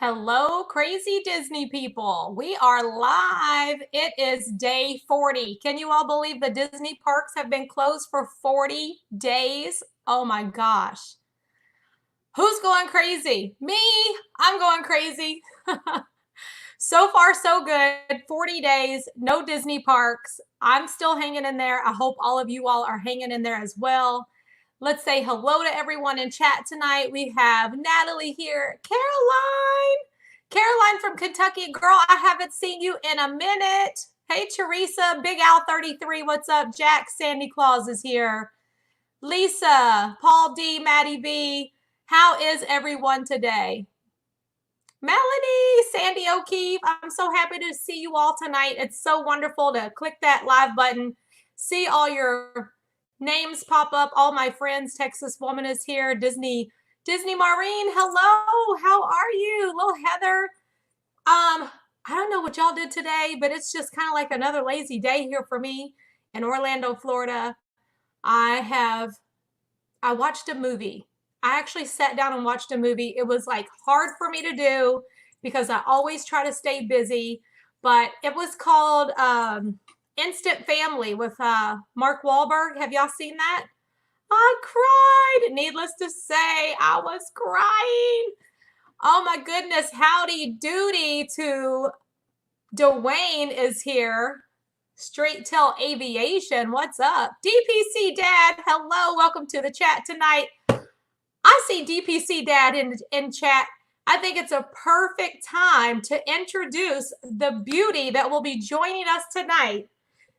Hello, crazy Disney people. We are live. It is day 40. Can you all believe the Disney parks have been closed for 40 days? Oh my gosh. Who's going crazy? Me. I'm going crazy. So far, so good. 40 days, no Disney parks. I'm still hanging in there. I hope all of you all are hanging in there as well. Let's say hello to everyone in chat tonight. We have Natalie here, Caroline from Kentucky. Girl, I haven't seen you in a minute. Hey, Teresa, Big Al 33, what's up? Jack Sandy Claus is here. Lisa, Paul D, Maddie B, how is everyone today? Melanie, Sandy O'Keefe, I'm so happy to see you all tonight. It's so wonderful to click that live button, see all your names pop up. All my friends, Texas Woman is here. Disney Maureen, hello. How are you? Little Heather. I don't know what y'all did today, but it's just kind of like another lazy day here for me in Orlando, Florida. I watched a movie. I actually sat down and watched a movie. It was like hard for me to do because I always try to stay busy, but it was called Instant Family with Mark Wahlberg. Have y'all seen that? I cried. Needless to say, I was crying. Oh my goodness. Howdy doody to Dwayne is here. Straight Tail Aviation. What's up? DPC Dad. Hello. Welcome to the chat tonight. I see DPC Dad in chat. I think it's a perfect time to introduce the beauty that will be joining us tonight.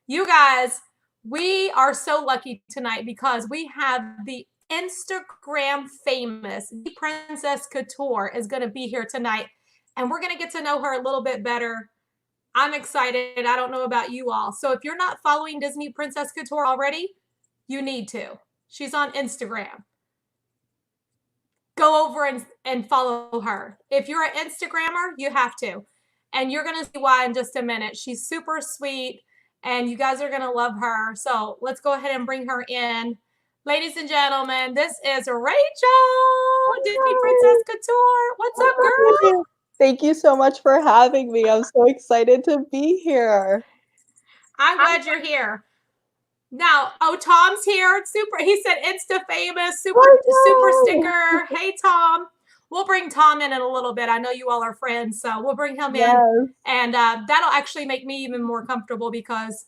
You guys, we are so lucky tonight because we have the Instagram famous Princess Couture is going to be here tonight, and we're going to get to know her a little bit better. I'm excited. I don't know about you all. So if you're not following Disney Princess Couture already, you need to. She's on Instagram. Go over and follow her. If you're an Instagrammer, you have to. And you're going to see why in just a minute. She's super sweet, and you guys are going to love her. So let's go ahead and bring her in. Ladies and gentlemen, this is Rachel, Disney Princess Couture. What's up, girl? Thank you so much for having me. I'm so excited to be here. I'm glad you're here. Now, oh, Tom's here. Super. He said Insta famous, super sticker. Hey, Tom. We'll bring Tom in a little bit. I know you all are friends, so we'll bring him in. And that'll actually make me even more comfortable because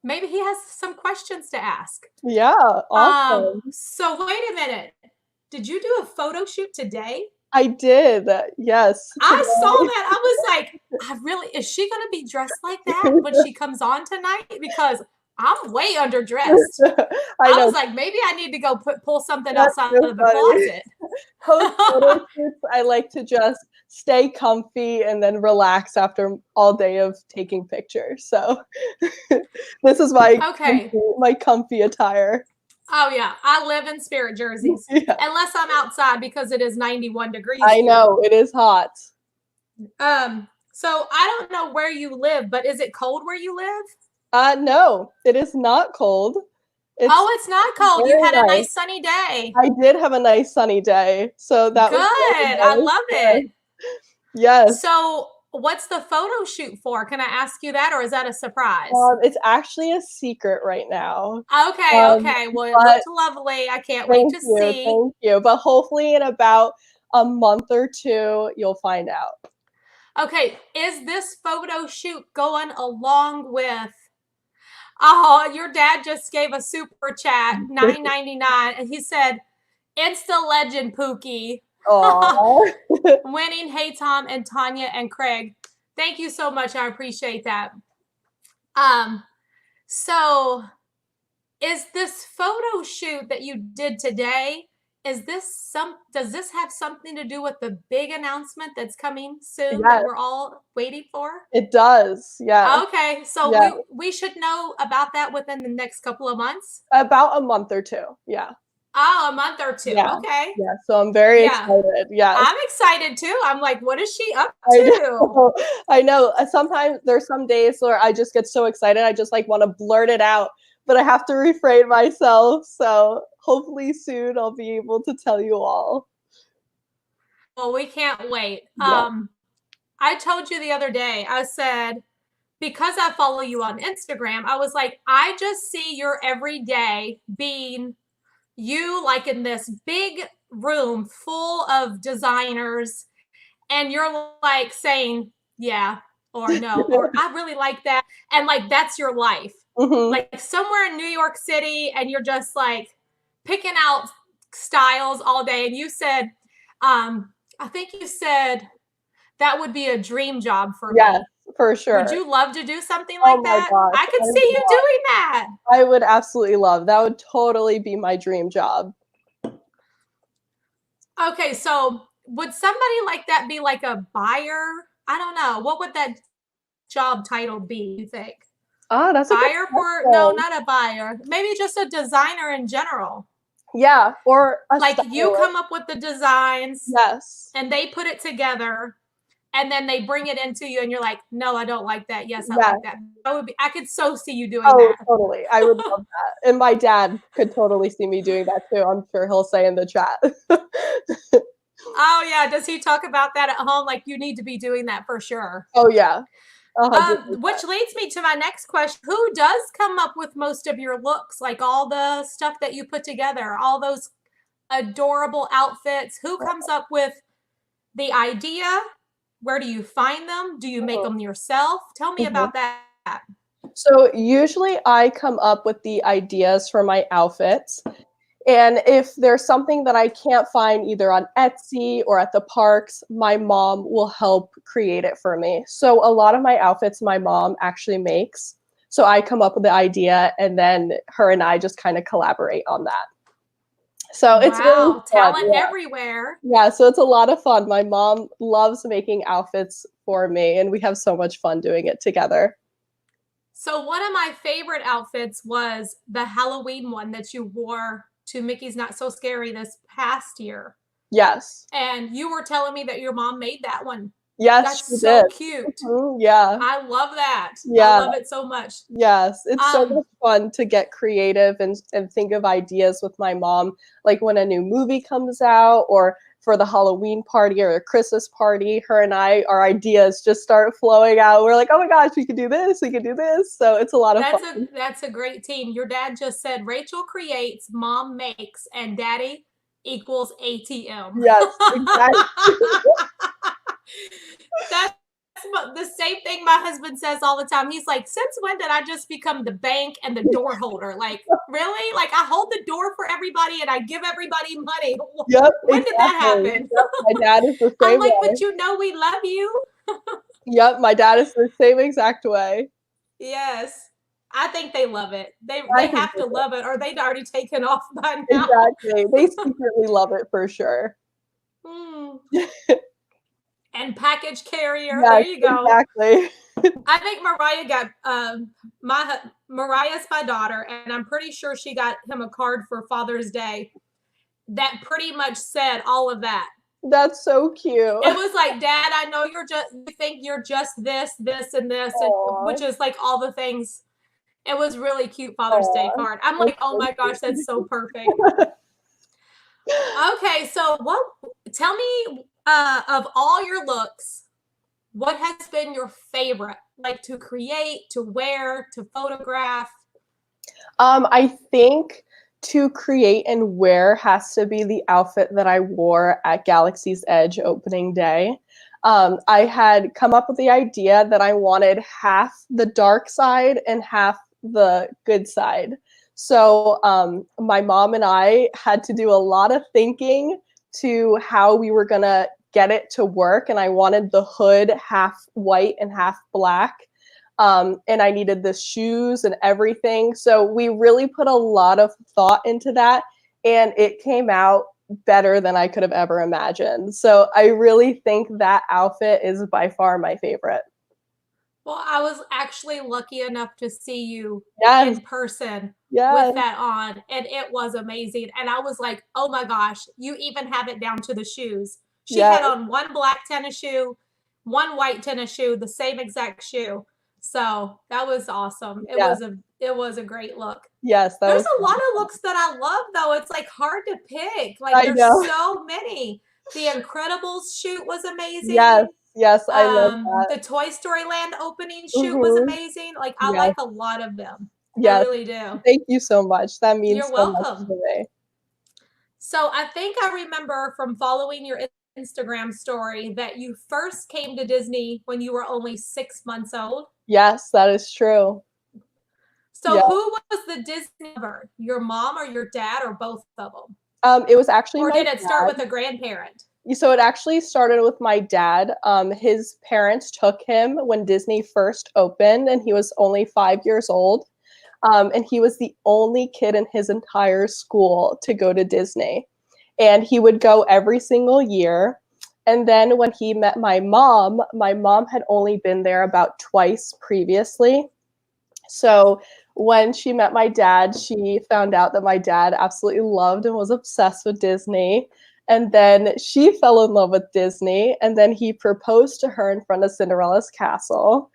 maybe he has some questions to ask. Yeah, awesome. So wait a minute. Did you do a photo shoot today? I did, yes. I saw that. I was like, is she going to be dressed like that when she comes on tonight? Because I'm way underdressed. I was like, maybe I need to go pull something outside of the closet. Post photo shoots, I like to just stay comfy and then relax after all day of taking pictures. So this is my comfy attire. Oh yeah, I live in Spirit jerseys, unless I'm outside because it is 91 degrees. I know, it is hot. So I don't know where you live, but is it cold where you live? No, it is not cold. It's not cold. You had a nice sunny day. I did have a nice sunny day. So that was good. Nice. I love it. Yes. So what's the photo shoot for? Can I ask you that, or is that a surprise? It's actually a secret right now. Okay. Well, it looked lovely. I can't wait to see. Thank you. But hopefully in about a month or two, you'll find out. Okay. Is this photo shoot going along with... Oh, your dad just gave a super chat, $9.99, and he said, Insta legend Pookie. Winning, hey Tom and Tanya and Craig. Thank you so much. I appreciate that. So is this photo shoot that you did today, does this have something to do with the big announcement that's coming soon that we're all waiting for? It does, yeah. Okay, so we should know about that within the next couple of months? About a month or two, yeah. Oh, a month or two. Yeah. Okay. Yeah, so I'm very excited. Yeah. I'm excited too. I'm like, what is she up to? I know. Sometimes there's some days where I just get so excited. I just want to blurt it out, but I have to refrain myself. So hopefully soon I'll be able to tell you all. Well, we can't wait. Yeah. I told you the other day, I said, because I follow you on Instagram, I was like, I just see your everyday being you, like in this big room full of designers, and you're like saying, yeah, or no, or I really like that. And like, that's your life. Like somewhere in New York City, and you're just like picking out styles all day. And you said, I think you said that would be a dream job for Yes, me. for sure. Would you love to do something Oh like my that? gosh, I could I see you would doing that. I would absolutely love. That would totally be my dream job. Okay, so would somebody like that be like a buyer? I don't know. What would that job title be, you think? Oh, that's a good Buyer for, no, question. not a buyer. Maybe just a designer in general. Yeah, or a Like you stylist. come up with the designs Yes. and they put it together and then they bring it into you and you're like, no, I don't like that. Yes, I Yes. like that. That would be, I could so see you doing Oh, that. totally. I would love that. And my dad could totally see me doing that too. I'm sure he'll say in the chat. Oh yeah, does he talk about that at home? Like you need to be doing that for sure. Oh yeah. 100%. Which leads me to my next question. Who does come up with most of your looks? Like all the stuff that you put together, all those adorable outfits. Who comes up with the idea? Where do you find them? Do you make them yourself? Tell me about that. So usually I come up with the ideas for my outfits. And if there's something that I can't find either on Etsy or at the parks, my mom will help create it for me. So a lot of my outfits my mom actually makes. So I come up with the idea and then her and I just kind of collaborate on that. So it's really Wow, fun. talent Yeah. everywhere. Yeah, so it's a lot of fun. My mom loves making outfits for me and we have so much fun doing it together. So one of my favorite outfits was the Halloween one that you wore to Mickey's Not So Scary this past year. Yes. And you were telling me that your mom made that one. Yes, That's she so did. cute. Yeah. I love that. I Yeah. love it so much. Yes, it's so much fun to get creative and think of ideas with my mom, like when a new movie comes out or for the Halloween party or a Christmas party, her and I, our ideas just start flowing out. We're like, oh my gosh, we could do this, we could do this. So it's a lot of fun. That's a great team. Your dad just said Rachel creates, mom makes, and daddy equals ATM. Yes, exactly. That's the same thing my husband says all the time. He's like, since when did I just become the bank and the door holder? Like, really? Like, I hold the door for everybody and I give everybody money. Yep, When exactly. did that happen? Yep, my dad is the same I'm like, way. but you know we love you. Yep, my dad is the same exact way. Yes. I think they love it. They I think have to love it or they'd already taken off by now. exactly. They secretly love it for sure. And package carrier. Yes, There you go. exactly. I think Mariah got Mariah's my daughter, and I'm pretty sure she got him a card for Father's Day that pretty much said all of that. That's so cute. It was like, Dad, I know you think you're just this, this, and this, and, which is like all the things. It was really cute Father's Day card. I'm like, oh my gosh, that's so perfect. Okay, so tell me of all your looks, what has been your favorite, like to create, to wear, to photograph? I think to create and wear has to be the outfit that I wore at Galaxy's Edge opening day. I had come up with the idea that I wanted half the dark side and half the good side. So my mom and I had to do a lot of thinking to how we were gonna get it to work, and I wanted the hood half white and half black. And I needed the shoes and everything. So we really put a lot of thought into that, and it came out better than I could have ever imagined. So I really think that outfit is by far my favorite. Well, I was actually lucky enough to see you Yes. in person Yes. with that on, and it was amazing. And I was like, oh my gosh, you even have it down to the shoes. She Yes. had on one black tennis shoe, one white tennis shoe, the same exact shoe. So that was awesome. It was a great look. Yes, There's a lot of looks that I love though. It's like hard to pick. Like I there's know. so many. The Incredibles shoot was Yes, amazing. yes, I love that. The Toy Story Land opening shoot was Mhm. amazing. Like, I Yes, like a lot of them. I yes. really do. Thank you so much. That means You're so much welcome. to me. So I think I remember from following your Instagram story that you first came to Disney when you were only 6 months old. Yes, that is true. So Yeah. who was the Disney lover? Your mom or your dad or both of them? It was actually Or my did it start dad. with a grandparent? So it actually started with my dad. His parents took him when Disney first opened, and he was only 5 years old. And he was the only kid in his entire school to go to Disney. And he would go every single year. And then when he met my mom had only been there about twice previously. So when she met my dad, she found out that my dad absolutely loved and was obsessed with Disney. And then she fell in love with Disney. And then he proposed to her in front of Cinderella's castle.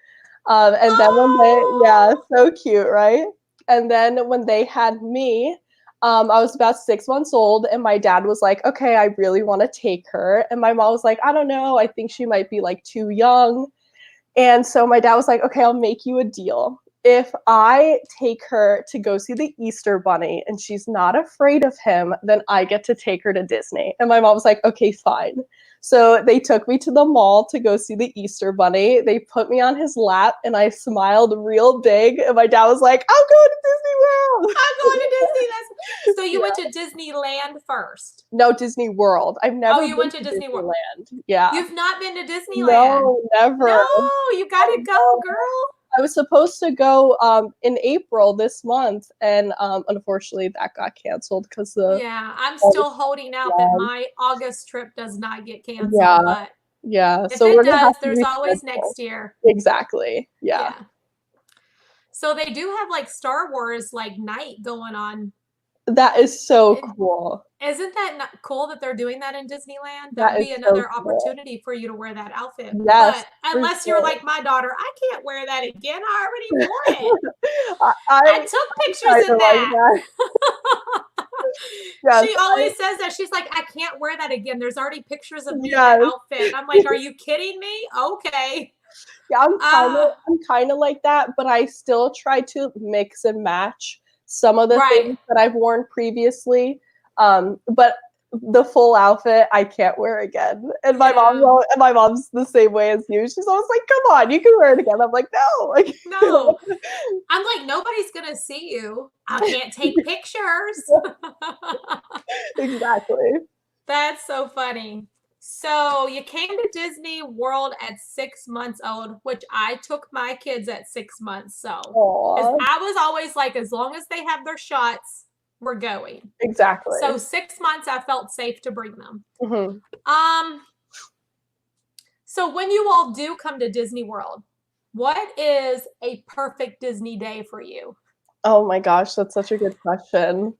And then when they, yeah, so cute, right? And then when they had me, I was about 6 months old, and my dad was like, okay, I really want to take her. And my mom was like, I don't know, I think she might be like too young. And so my dad was like, okay, I'll make you a deal. If I take her to go see the Easter Bunny and she's not afraid of him, then I get to take her to Disney. And my mom was like, okay, fine. So they took me to the mall to go see the Easter Bunny. They put me on his lap and I smiled real big. And my dad was like, I'm going to Disney World. I'm going to Disney. So you Yeah. went to Disneyland first? No, Disney World. I've never you been went to to Disney World. Disneyland. Yeah. You've not been to Disneyland? No, never. No, you got to go, girl. I was supposed to go in April this month, and unfortunately that got canceled because the Yeah, I'm still holding out that my August trip does not get canceled, yeah, but yeah. if So it we're gonna does, have to there's always reschedule. next year. Exactly. Yeah. Yeah. So they do have like Star Wars like night going on. That is so cool. Isn't that not cool that they're doing that in Disneyland? That That would is be so another cool. opportunity for you to wear that outfit. Yes, But for unless you're sure. like my daughter, I can't wear that again. I already wore it. I I took pictures in like that. that. Yes, She always says that. She's like, I can't wear that again. There's already pictures of me in yes. that outfit. And I'm like, are you kidding me? Okay. Yeah, I'm kind of like that, but I still try to mix and match some of the things that I've worn previously. But the full outfit I can't wear again. And my mom's the same way as you. She's always like, "Come on, you can wear it again." I'm like, "No, like no." I'm like, nobody's gonna see you. I can't take pictures. Exactly. That's so funny. So you came to Disney World at 6 months old, which I took my kids at 6 months. So I was always like, as long as they have their shots, we're going. Exactly. So 6 months, I felt safe to bring them. Mm-hmm. So when you all do come to Disney World, what is a perfect Disney day for you? Oh my gosh, that's such a good question.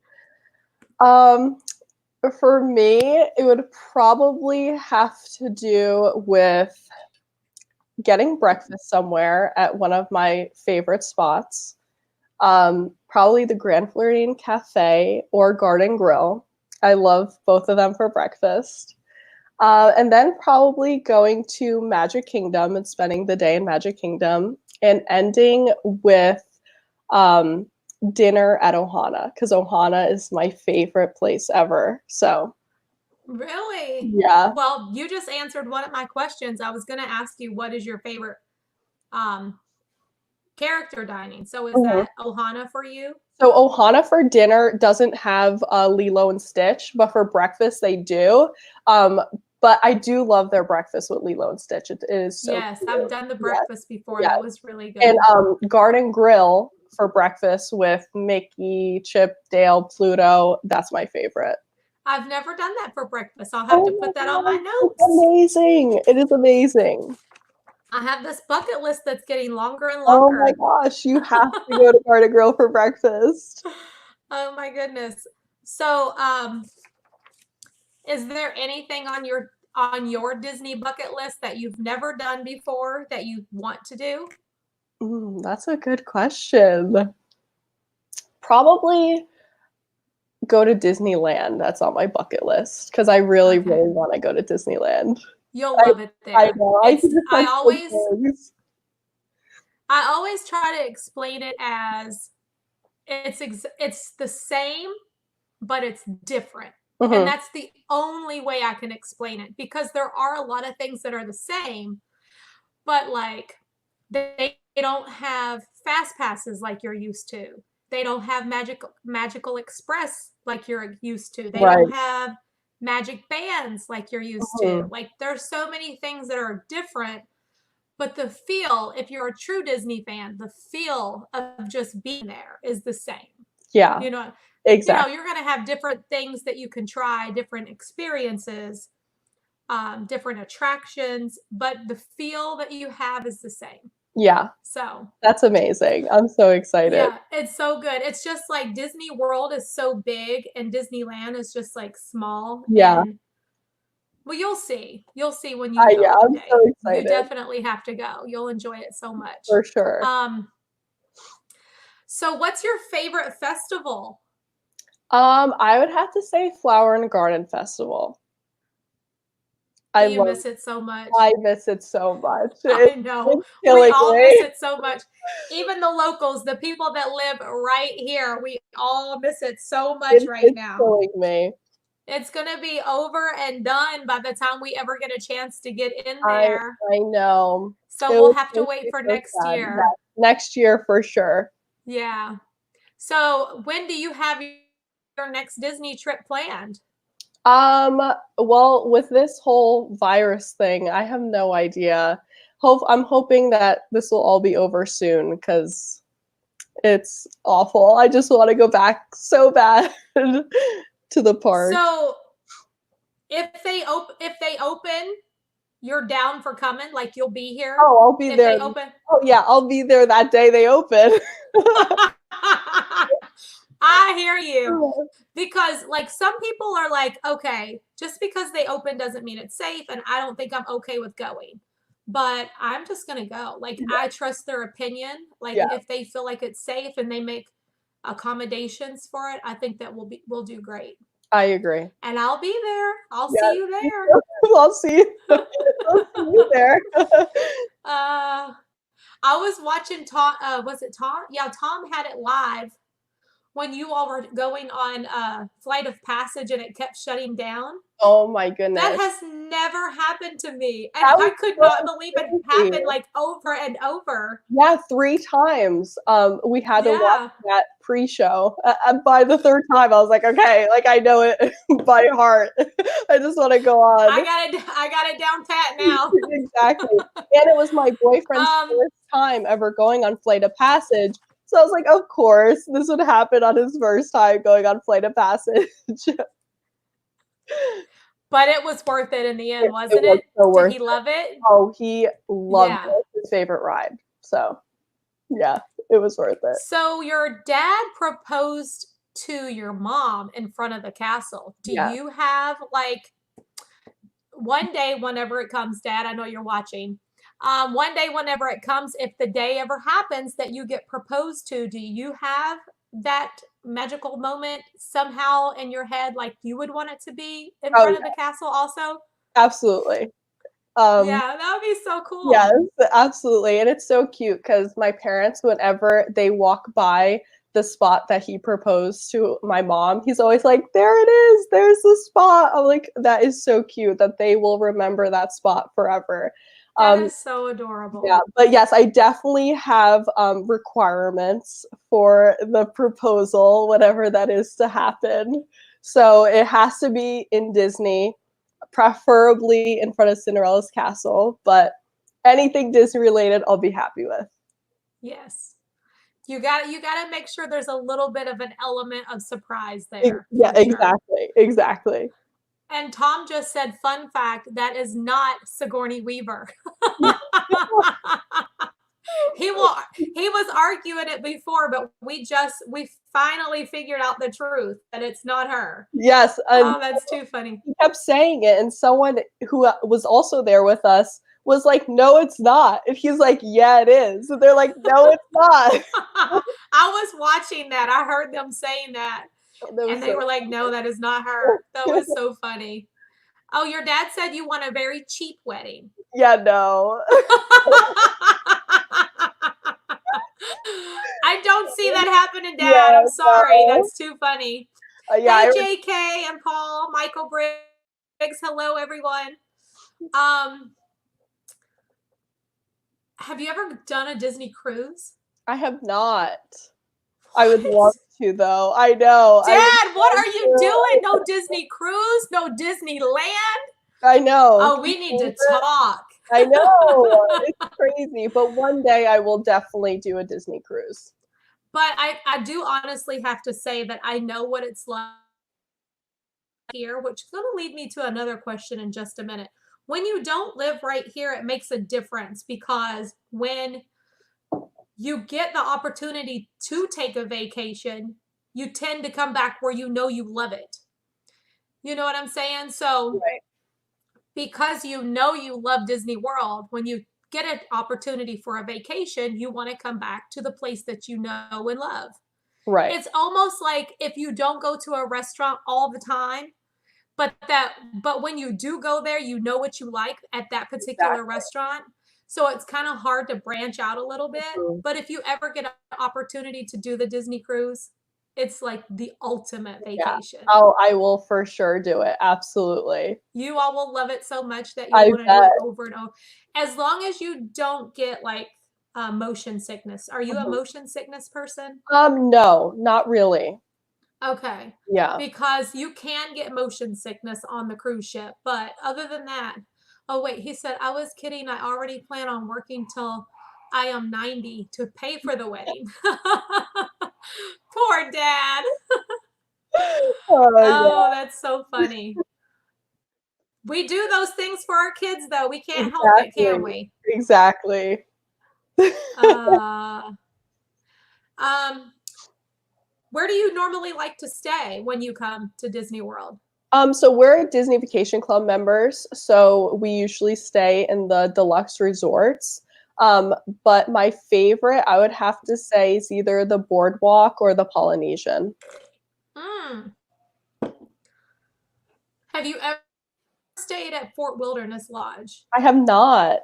For me, it would probably have to do with getting breakfast somewhere at one of my favorite spots. Probably the Grand Floridian Cafe or Garden Grill. I love both of them for breakfast. And then probably going to Magic Kingdom and spending the day in Magic Kingdom and ending with dinner at Ohana, because Ohana is my favorite place ever. So really? Yeah. Well, you just answered one of my questions. I was going to ask you, what is your favorite character dining? So is that Ohana for you? So Ohana for dinner doesn't have Lilo and Stitch, but for breakfast they do. But I do love their breakfast with Lilo and Stitch. It is so yes, cute. I've done the breakfast before. Yes. That was really good. And Garden Grill for breakfast with Mickey, Chip, Dale, Pluto. That's my favorite. I've never done that for breakfast. I'll have to put that on my notes. It's amazing. It is amazing. I have this bucket list that's getting longer and longer. Oh my gosh, you have to go to Garden Grill for breakfast. Oh my goodness. So, is there anything on your Disney bucket list that you've never done before that you want to do? That's a good question. Probably go to Disneyland. That's on my bucket list because I really, really want to go to Disneyland. You'll love it there. I know. I always try to explain it as it's the same, but it's different. Mm-hmm. And that's the only way I can explain it, because there are a lot of things that are the same, but like they don't have fast passes like you're used to. They don't have magical express like you're used to. They don't have magic bands like you're used to. Like there's so many things that are different, but the feel, if you're a true Disney fan, the feel of just being there is the same. Yeah. You know, exactly. You're going to have different things that you can try, different experiences, different attractions, but the feel that you have is the same. Yeah. So that's amazing. I'm so excited. Yeah, it's so good. It's just like Disney World is so big and Disneyland is just like small. Yeah. Well, you'll see. You'll see when you go. I'm so excited. You definitely have to go. You'll enjoy it so much. For sure. So what's your favorite festival? I would have to say Flower and Garden Festival. You miss it so much. I miss it so much. I know. We all miss it so much. Even the locals, the people that live right here, we all miss it so much right now. It's killing me. It's going to be over and done by the time we ever get a chance to get in there. I know. So we'll have to wait for next year. Yeah. Next year for sure. Yeah. So when do you have your next Disney trip planned? Well, with this whole virus thing, I have no idea. I'm hoping that this will all be over soon because it's awful. I just want to go back so bad to the park. So if they open, you're down for coming? Like you'll be here? Oh, I'll be there. They open? Oh yeah, I'll be there that day they open. I hear you, because like some people are like, okay, just because they open doesn't mean it's safe, and I don't think I'm okay with going, but I'm just gonna go. Like I trust their opinion. Like if they feel like it's safe and they make accommodations for it, I think that we'll do great. I agree. And I'll be there. I'll see you there. I'll see you. I'll see you there. I was watching Tom. Was it Tom? Yeah, Tom had it live when you all were going on Flight of Passage and it kept shutting down. Oh my goodness. That has never happened to me. And I could not believe it happened like over and over. Yeah, 3 times. We had to watch that pre-show. By the 3rd time, I was like, okay, like I know it by heart. I just want to go on. I got it down pat now. Exactly. And it was my boyfriend's first time ever going on Flight of Passage. So I was like, of course, this would happen on his first time going on Flight of Passage. But it was worth it in the end, wasn't it? So Did he love it? Oh, he loved it. His favorite ride. So, yeah, it was worth it. So your dad proposed to your mom in front of the castle. Do you have like one day, whenever it comes, Dad, I know you're watching. One day, whenever it comes, if the day ever happens that you get proposed to, do you have that magical moment somehow in your head, like you would want it to be in front of the castle also? Absolutely. Yeah, that would be so cool. Yes, absolutely. And it's so cute because my parents, whenever they walk by the spot that he proposed to my mom, he's always like, there it is, there's the spot. I'm like, that is so cute that they will remember that spot forever. That is so adorable. Yeah, but yes, I definitely have requirements for the proposal, whatever that is to happen. So it has to be in Disney, preferably in front of Cinderella's castle, but anything Disney related, I'll be happy with. Yes. You got to make sure there's a little bit of an element of surprise there. Yeah, exactly. And Tom just said, fun fact, that is not Sigourney Weaver. He was arguing it before, but we finally figured out the truth that it's not her. Yes. Oh, that's too funny. He kept saying it, and someone who was also there with us was like, no, it's not. And he's like, yeah, it is. And they're like, no, it's not. I was watching that. I heard them saying that. And they were like, no, that is not her. That was so funny. Oh, your dad said you want a very cheap wedding. Yeah, no. I don't see that happening, Dad. I'm sorry. No. That's too funny. Yeah, hey, JK and Paul, Michael Briggs. Hello, everyone. Have you ever done a Disney cruise? I have not. What? I would love to, though. I know. Dad, what are you doing? No Disney cruise? No Disneyland? I know. Oh, we need to talk. I know. It's crazy. But one day I will definitely do a Disney cruise. But I do honestly have to say that I know what it's like here, which is going to lead me to another question in just a minute. When you don't live right here, it makes a difference, because when you get the opportunity to take a vacation, you tend to come back where you know you love it. You know what I'm saying? So because you know you love Disney World, when you get an opportunity for a vacation, you want to come back to the place that you know and love. Right. It's almost like if you don't go to a restaurant all the time, but when you do go there, you know what you like at that particular restaurant. So it's kind of hard to branch out a little bit. But if you ever get an opportunity to do the Disney cruise, it's like the ultimate vacation. Yeah. I will for sure do it. Absolutely. You all will love it so much that you want to do it over and over. As long as you don't get like motion sickness. Are you a motion sickness person? No, not really. Okay. Yeah. Because you can get motion sickness on the cruise ship. But other than that, oh, wait, he said, I was kidding. I already plan on working till I am 90 to pay for the wedding. Poor Dad. Oh, that's so funny. We do those things for our kids, though. We can't help it, can we? Exactly. Where do you normally like to stay when you come to Disney World? So we're Disney Vacation Club members, so we usually stay in the deluxe resorts. But my favorite, I would have to say, is either the Boardwalk or the Polynesian. Have you ever stayed at Fort Wilderness Lodge? I have not.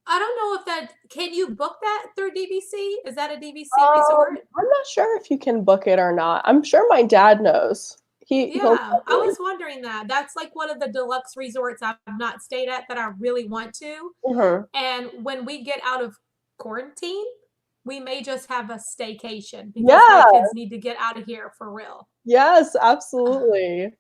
I don't know if that, can you book that through DVC? Is that a DVC resort? I'm not sure if you can book it or not. I'm sure my dad knows. I was wondering that. That's like one of the deluxe resorts I've not stayed at that I really want to. Mm-hmm. And when we get out of quarantine, we may just have a staycation because my kids need to get out of here for real. Yes, absolutely.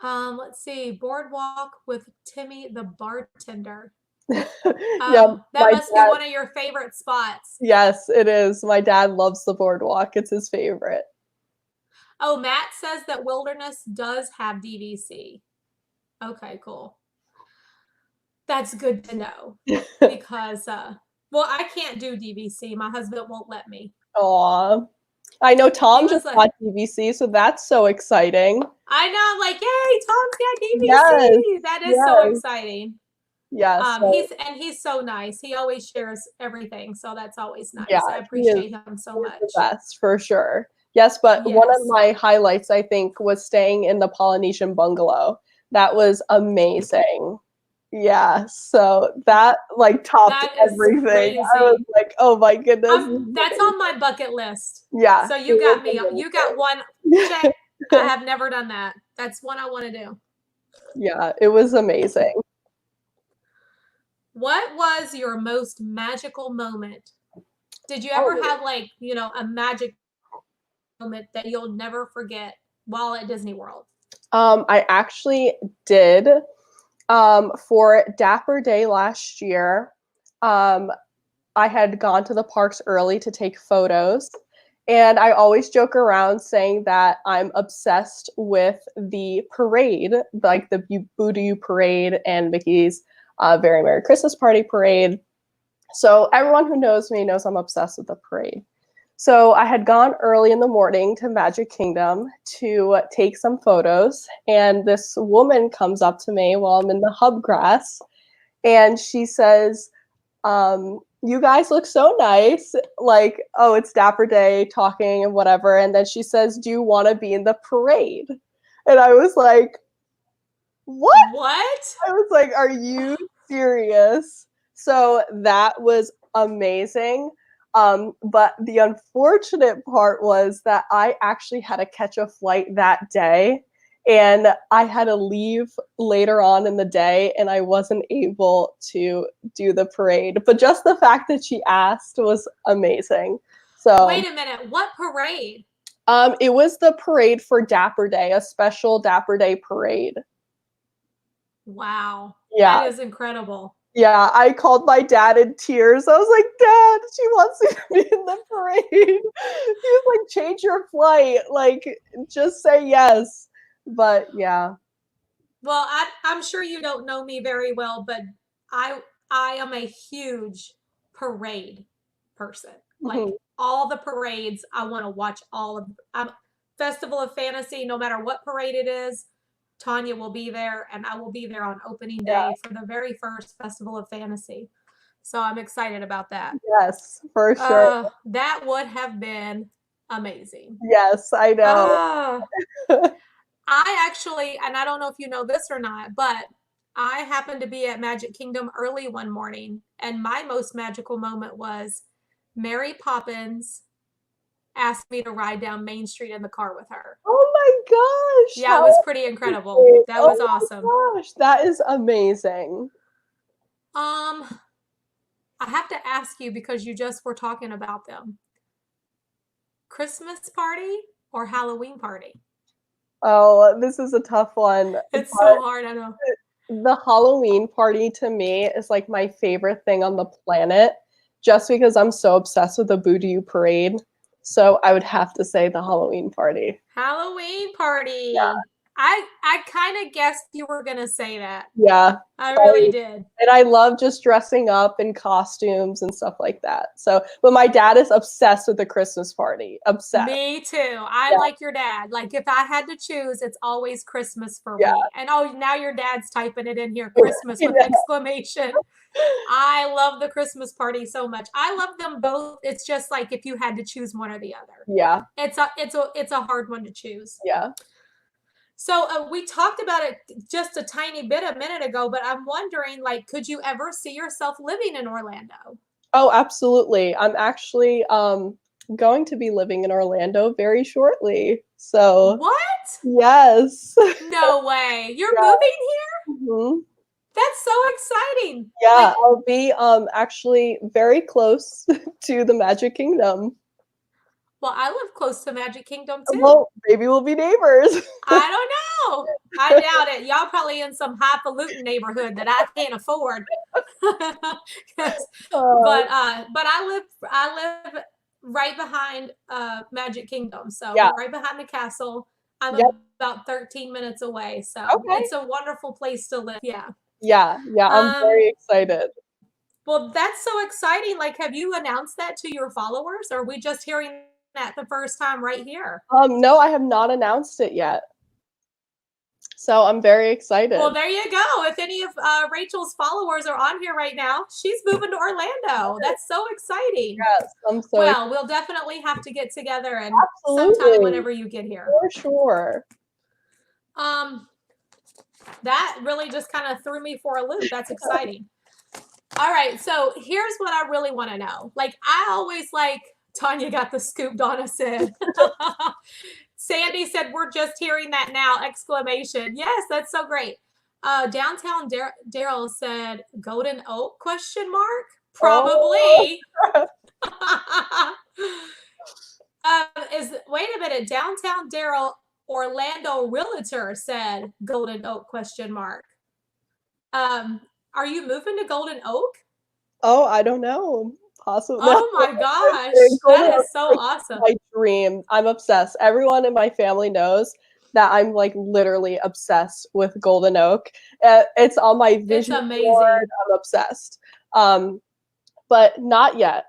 Let's see. Boardwalk with Timmy the bartender. Yeah, that must be one of your favorite spots. Yes, it is. My dad loves the Boardwalk. It's his favorite. Oh, Matt says that Wilderness does have DVC. Okay, cool. That's good to know because, well, I can't do DVC. My husband won't let me. Aw. I know Tom just got DVC, so that's so exciting. I know, like, yay, Tom's got DVC. Yes, that is so exciting. Yes. He's so nice. He always shares everything, so that's always nice. Yeah, I appreciate him so much. The best, for sure. Yes, but one of my highlights, I think, was staying in the Polynesian bungalow. That was amazing. Yeah, so that like topped everything. Crazy. I was like, oh my goodness. That's on my bucket list. Yeah. So you got me. You got one check. I have never done that. That's one I want to do. Yeah, it was amazing. What was your most magical moment? Did you ever have like, a magic moment that you'll never forget while at Disney World? I actually did. For Dapper Day last year, I had gone to the parks early to take photos. And I always joke around saying that I'm obsessed with the parade, like the Boo parade and Mickey's Very Merry Christmas Party parade. So everyone who knows me knows I'm obsessed with the parade. So I had gone early in the morning to Magic Kingdom to take some photos, and this woman comes up to me while I'm in the hub grass, and she says, you guys look so nice. Like, oh, it's Dapper Day talking and whatever. And then she says, do you want to be in the parade? And I was like, what? What? I was like, are you serious? So that was amazing. But the unfortunate part was that I actually had to catch a flight that day. And I had to leave later on in the day, and I wasn't able to do the parade. But just the fact that she asked was amazing. So wait a minute, what parade? it was the parade for Dapper Day, a special Dapper Day parade. Wow. Yeah. That is incredible. Yeah, I called my dad in tears. I was like, Dad, she wants me to be in the parade. He was like, change your flight. Like, just say yes. But yeah. Well, I'm sure you don't know me very well, but I am a huge parade person. Like all the parades, I want to watch all of. Festival of Fantasy, no matter what parade it is, Tanya will be there, and I will be there on opening day for the very first Festival of Fantasy. So I'm excited about that. Yes, for sure. That would have been amazing. Yes, I know. I actually, and I don't know if you know this or not, but I happened to be at Magic Kingdom early one morning, and my most magical moment was Mary Poppins asked me to ride down Main Street in the car with her. Oh my gosh. Yeah, it was pretty incredible. That was awesome. Gosh, that is amazing. I have to ask you because you just were talking about them. Christmas party or Halloween party? Oh, this is a tough one. It's so hard, I know. The Halloween party to me is like my favorite thing on the planet, just because I'm so obsessed with the Boo parade. So I would have to say the Halloween party. Halloween party. Yeah. I kind of guessed you were going to say that. Yeah. I really did. And I love just dressing up in costumes and stuff like that. So, but my dad is obsessed with the Christmas party. Obsessed. Me too. I'm like your dad. Like if I had to choose, it's always Christmas for me. And oh, now your dad's typing it in here, Christmas with exclamation. I love the Christmas party so much. I love them both. It's just like if you had to choose one or the other. Yeah. It's a hard one to choose. Yeah. So we talked about it just a tiny bit a minute ago, but I'm wondering, like, could you ever see yourself living in Orlando? Oh, absolutely. I'm actually going to be living in Orlando very shortly. So what? Yes. No way. You're moving here? Mm-hmm. That's so exciting. Yeah, like, I'll be actually very close to the Magic Kingdom. Well, I live close to Magic Kingdom too. Well, maybe we'll be neighbors. I don't know. I doubt it. Y'all probably in some highfalutin neighborhood that I can't afford. But I live right behind Magic Kingdom, so right behind the castle. I'm about 13 minutes away, so it's a wonderful place to live. Yeah. Yeah, I'm very excited. Well, that's so exciting. Like, have you announced that to your followers, or are we just hearing that the first time right here? No, I have not announced it yet. So I'm very excited. Well, there you go. If any of Rachel's followers are on here right now, she's moving to Orlando. That's so exciting. Yes, I'm so excited. We'll definitely have to get together and sometime whenever you get here. For sure. That really just kind of threw me for a loop. That's exciting. All right, so here's what I really want to know. Like, I always like, Tanya got the scoop, Donna said. Sandy said, we're just hearing that now, exclamation. Yes, that's so great. Downtown Daryl said, Golden Oak, question mark? Probably. Wait a minute, Downtown Daryl Orlando Realtor said Golden Oak, question mark. Are you moving to Golden Oak? Oh, I don't know. Possibly. Oh my gosh, that is so awesome. My dream. I'm obsessed. Everyone in my family knows that I'm like literally obsessed with Golden Oak. It's on my vision board. I'm obsessed. But not yet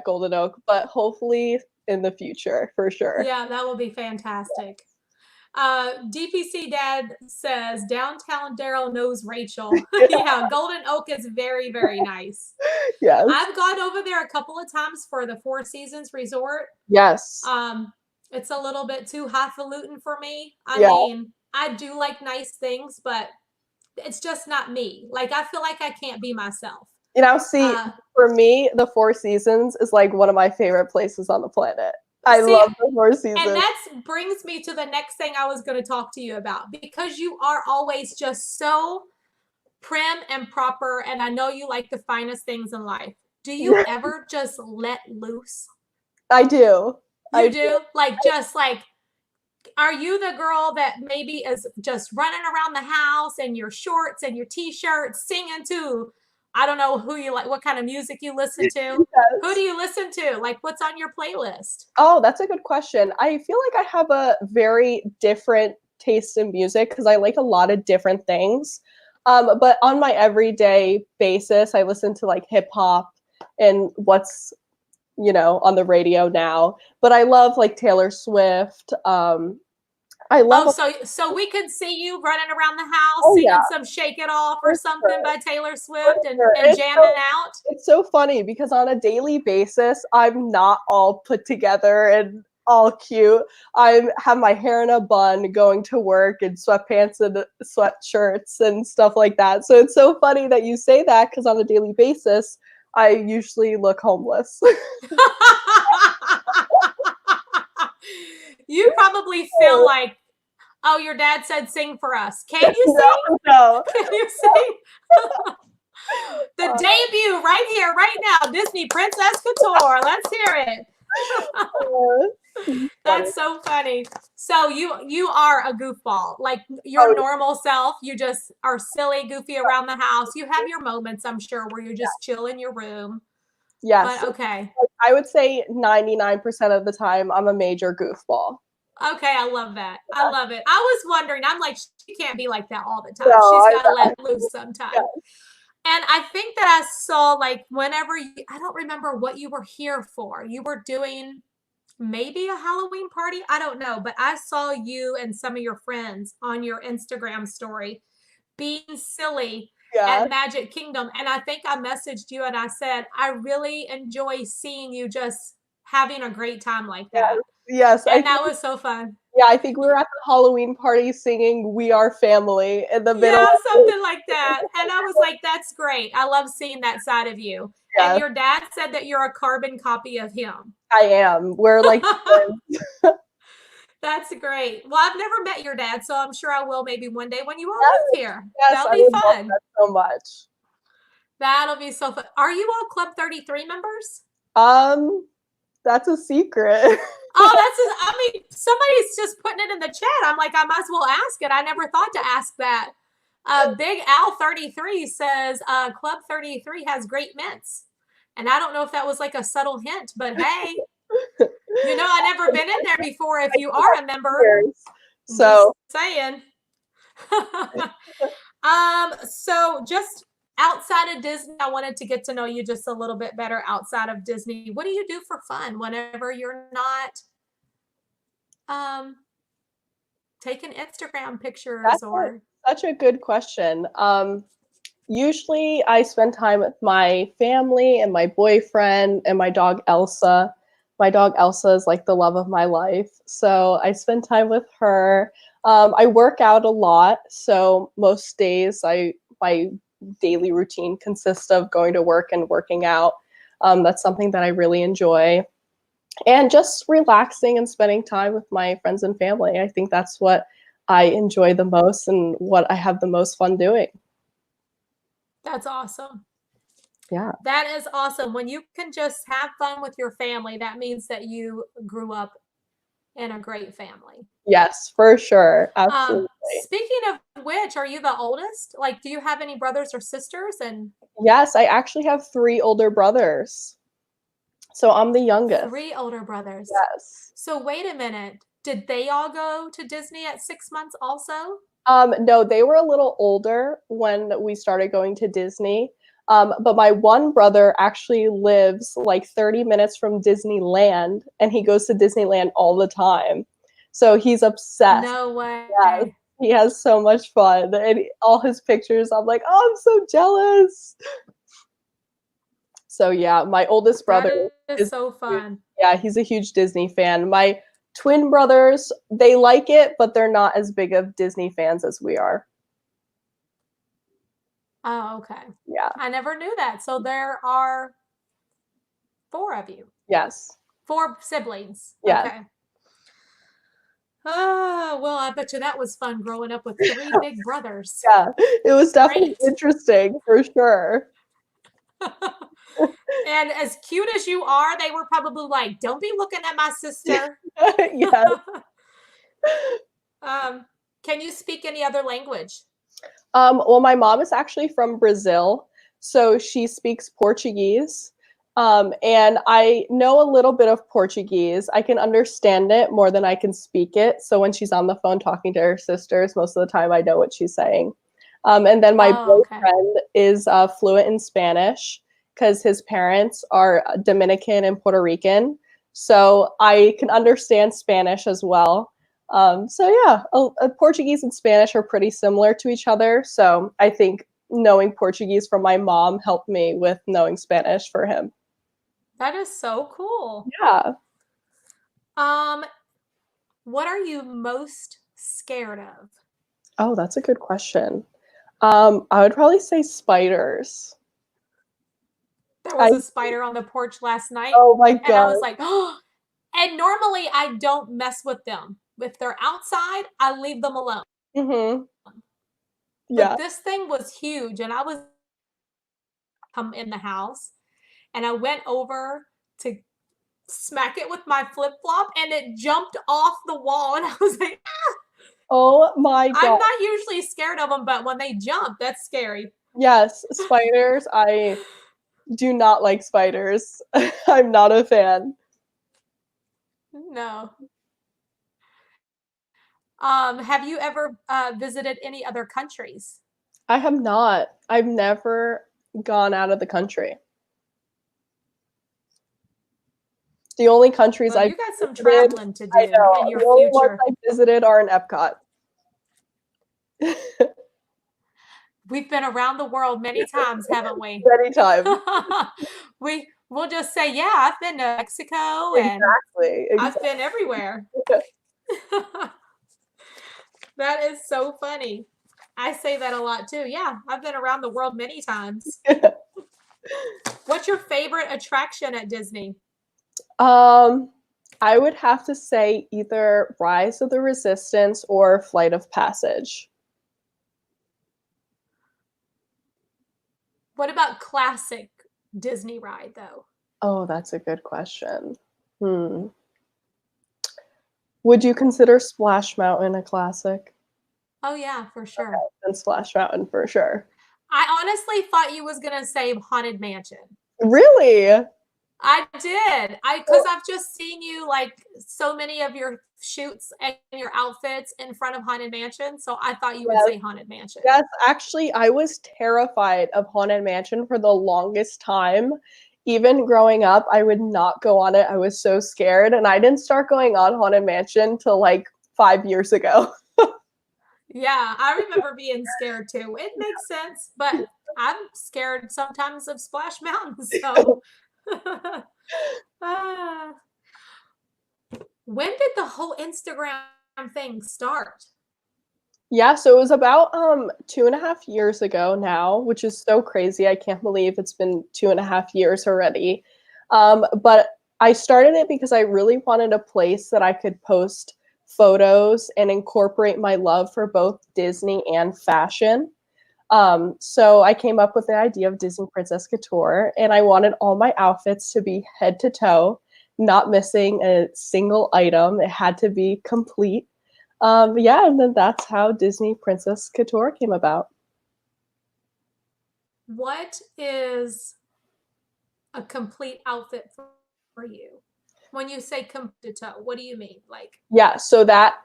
Golden Oak, but hopefully in the future for sure. Yeah, that will be fantastic. DPC Dad says downtown Daryl knows Rachel. Yeah, Golden Oak is very, very nice. Yes. I've gone over there a couple of times for the Four Seasons Resort. Yes. It's a little bit too highfalutin for me. I mean, I do like nice things, but it's just not me. Like, I feel like I can't be myself. You know, see, for me, the Four Seasons is like one of my favorite places on the planet. I love the Four Seasons. And that brings me to the next thing I was going to talk to you about, because you are always just so prim and proper, and I know you like the finest things in life. Do you ever just let loose? I do. You do? Like, just like, are you the girl that maybe is just running around the house in your shorts and your t-shirts singing to, I don't know who you like, what kind of music you listen to? Yes. Who do you listen to? Like, what's on your playlist? Oh, that's a good question. I feel like I have a very different taste in music because I like a lot of different things. But on my everyday basis, I listen to like hip hop and what's, you know, on the radio now. But I love like Taylor Swift. I love. Oh, so we could see you running around the house singing some "Shake It Off" or something by Taylor Swift and jamming out. It's so funny because on a daily basis, I'm not all put together and all cute. I have my hair in a bun, going to work in sweatpants and sweatshirts and stuff like that. So it's so funny that you say that because on a daily basis, I usually look homeless. You probably feel like, oh, your dad said sing for us. Can you sing? No. Can you sing? The debut right here, right now, Disney Princess Couture. Let's hear it. That's so funny. So you are a goofball, like your normal self. You just are silly, goofy around the house. You have your moments, I'm sure, where you just chill in your room. Yes. But okay. I would say 99% of the time I'm a major goofball. Okay, I love that. I love it. I was wondering, I'm like, she can't be like that all the time. No, she's got to let loose sometime. Yes. And I think that I saw, like, whenever I don't remember what you were here for. You were doing maybe a Halloween party. I don't know. But I saw you and some of your friends on your Instagram story being silly at Magic Kingdom. And I think I messaged you and I said, I really enjoy seeing you just having a great time like that. Yes. And that was so fun. Yeah, I think we were at the Halloween party singing "We Are Family" in the middle. Yeah, something like that. And I was like, that's great. I love seeing that side of you. Yeah. And your dad said that you're a carbon copy of him. I am. We're like That's great. Well, I've never met your dad, so I'm sure I will maybe one day when you all move here. Yes, that'll be fun. That so much. That'll be so fun. Are you all Club 33 members? That's a secret. Oh, I mean, somebody's just putting it in the chat. I'm like, I might as well ask it. I never thought to ask that. Big Al 33 says Club 33 has great mints. And I don't know if that was like a subtle hint, but hey, you know, I've never been in there before if you are a member. So just saying. So just outside of Disney, I wanted to get to know you just a little bit better outside of Disney. What do you do for fun whenever you're not taking Instagram pictures? That's such a good question. Usually I spend time with my family and my boyfriend and my dog Elsa. My dog Elsa is like the love of my life. So I spend time with her. I work out a lot. So most days my daily routine consists of going to work and working out. That's something that I really enjoy. And just relaxing and spending time with my friends and family. I think that's what I enjoy the most and what I have the most fun doing. That's awesome. Yeah. That is awesome. When you can just have fun with your family, that means that you grew up in a great family. Yes, for sure. Absolutely. Speaking of which, are you the oldest? Like, do you have any brothers or sisters? And yes, I actually have 3 older brothers. So I'm the youngest. 3 older brothers. Yes. So wait a minute. Did they all go to Disney at 6 months also? No, they were a little older when we started going to Disney. But my one brother actually lives like 30 minutes from Disneyland, and he goes to Disneyland all the time. So he's obsessed. No way. Yes, he has so much fun. And all his pictures, I'm like, oh, I'm so jealous. So yeah, my oldest brother That is so fun. yeah, he's a huge Disney fan. My twin brothers, they like it, but they're not as big of Disney fans as we are. Oh, okay. Yeah. I never knew that. So there are 4 of you. Yes. 4 siblings. Yeah. Okay. Oh, well, I bet you that was fun growing up with 3 big brothers. Yeah, it was definitely Great. interesting for sure. And as cute as you are, they were probably like, don't be looking at my sister. Yeah. Can you speak any other language? Well, my mom is actually from Brazil, so she speaks Portuguese. And I know a little bit of Portuguese. I can understand it more than I can speak it. So when she's on the phone talking to her sisters, most of the time I know what she's saying. And then my boyfriend is fluent in Spanish because his parents are Dominican and Puerto Rican. So I can understand Spanish as well. So yeah, Portuguese and Spanish are pretty similar to each other. So I think knowing Portuguese from my mom helped me with knowing Spanish for him. That is so cool. Yeah. What are you most scared of? Oh, that's a good question. I would probably say spiders. There was a spider on the porch last night. Oh my God. And I was like, oh, and normally I don't mess with them. If they're outside, I leave them alone. Mm-hmm. Yeah. But this thing was huge, and I was come in the house, and I went over to smack it with my flip-flop, and it jumped off the wall, and I was like, ah! Oh my God. I'm not usually scared of them, but when they jump, that's scary. Yes, spiders. I do not like spiders. I'm not a fan. No. Have you ever visited any other countries? I have not. I've never gone out of the country. The only countries Well, I've you got some visited, traveling to I do know, in your the only ones future. I visited are in Epcot. We've been around the world many times, haven't we? Many times. We'll just say, yeah, I've been to Mexico and Exactly. I've been everywhere. That is so funny. I say that a lot too. Yeah, I've been around the world many times. What's your favorite attraction at Disney? I would have to say either Rise of the Resistance or Flight of Passage. What about classic Disney ride though? Oh, that's a good question. Would you consider Splash Mountain a classic? Oh yeah, for sure. Okay, then Splash Mountain for sure. I honestly thought you was gonna say Haunted Mansion. Really? I did. Because I've just seen you like so many of your shoots and your outfits in front of Haunted Mansion. So I thought you would say Haunted Mansion. Yes, actually, I was terrified of Haunted Mansion for the longest time. Even growing up, I would not go on it. I was so scared. And I didn't start going on Haunted Mansion till like 5 years ago. Yeah, I remember being scared too. It makes sense, but I'm scared sometimes of Splash Mountain. So when did the whole Instagram thing start? Yeah, so it was about 2.5 years ago now, which is so crazy. I can't believe it's been 2.5 years already. But I started it because I really wanted a place that I could post photos and incorporate my love for both Disney and fashion. So I came up with the idea of Disney Princess Couture, and I wanted all my outfits to be head to toe, not missing a single item. It had to be complete. Yeah, and then that's how Disney Princess Couture came about. What is a complete outfit for you? When you say come to toe, what do you mean? Like, yeah, so that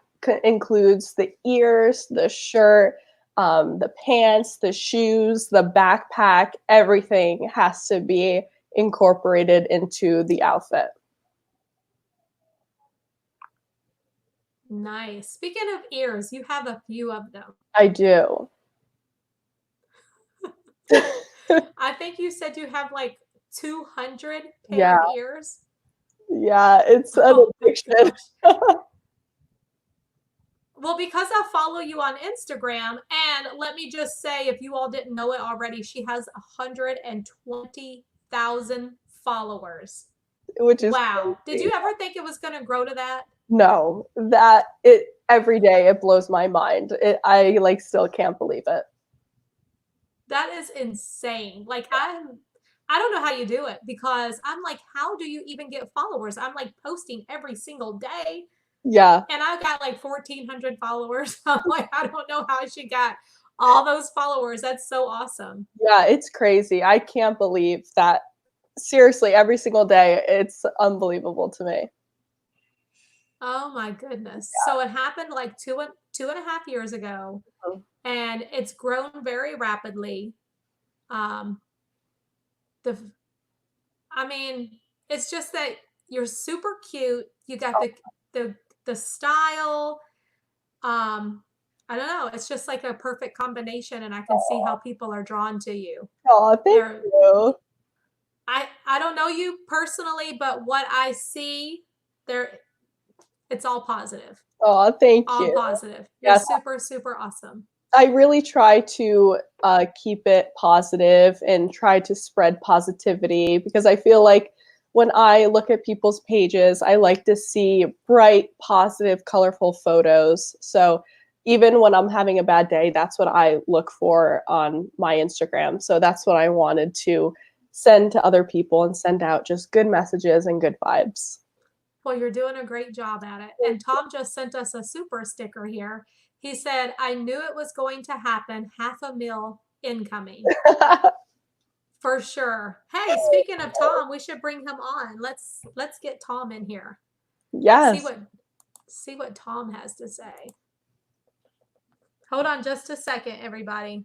includes the ears, the shirt, the pants, the shoes, the backpack. Everything has to be incorporated into the outfit. Nice. Speaking of ears, you have a few of them. I do. I think you said you have like 200 pair Yeah. of ears. Yeah, it's an Oh my addiction. gosh. Well, because I follow you on Instagram, and let me just say, if you all didn't know it already, she has 120,000 followers. Which is Wow. Did crazy. you ever think it was going to grow to that? No, that it every day it blows my mind. I like still can't believe it. That is insane. Like I don't know how you do it because I'm like, how do you even get followers? I'm like posting every single day Yeah. and I got like 1,400 followers. I'm like, I don't know how she got all those followers. That's so awesome. Yeah, it's crazy. I can't believe that. Seriously, every single day, it's unbelievable to me. Oh my goodness. So it happened like two and a half years ago, Mhm. and it's grown very rapidly. Um, the I mean, it's just that you're super cute. You got the the style. Um, I don't know. It's just like a perfect combination, and I can see how people are drawn to you. Oh, thank They're you. I don't know you personally, but what I see, there it's all positive. Oh, thank All you. positive. You're Yes, super, super awesome. I really try to keep it positive and try to spread positivity because I feel like when I look at people's pages, I like to see bright, positive, colorful photos. So even when I'm having a bad day, that's what I look for on my Instagram. So that's what I wanted to send to other people and send out just good messages and good vibes. Well, you're doing a great job at it. And Tom just sent us a super sticker here. He said, I knew it was going to happen. 500,000 incoming. For sure. Hey, speaking of Tom, we should bring him on. Let's get Tom in here. See Yes. what see what Tom has to say. Hold on just a second, everybody.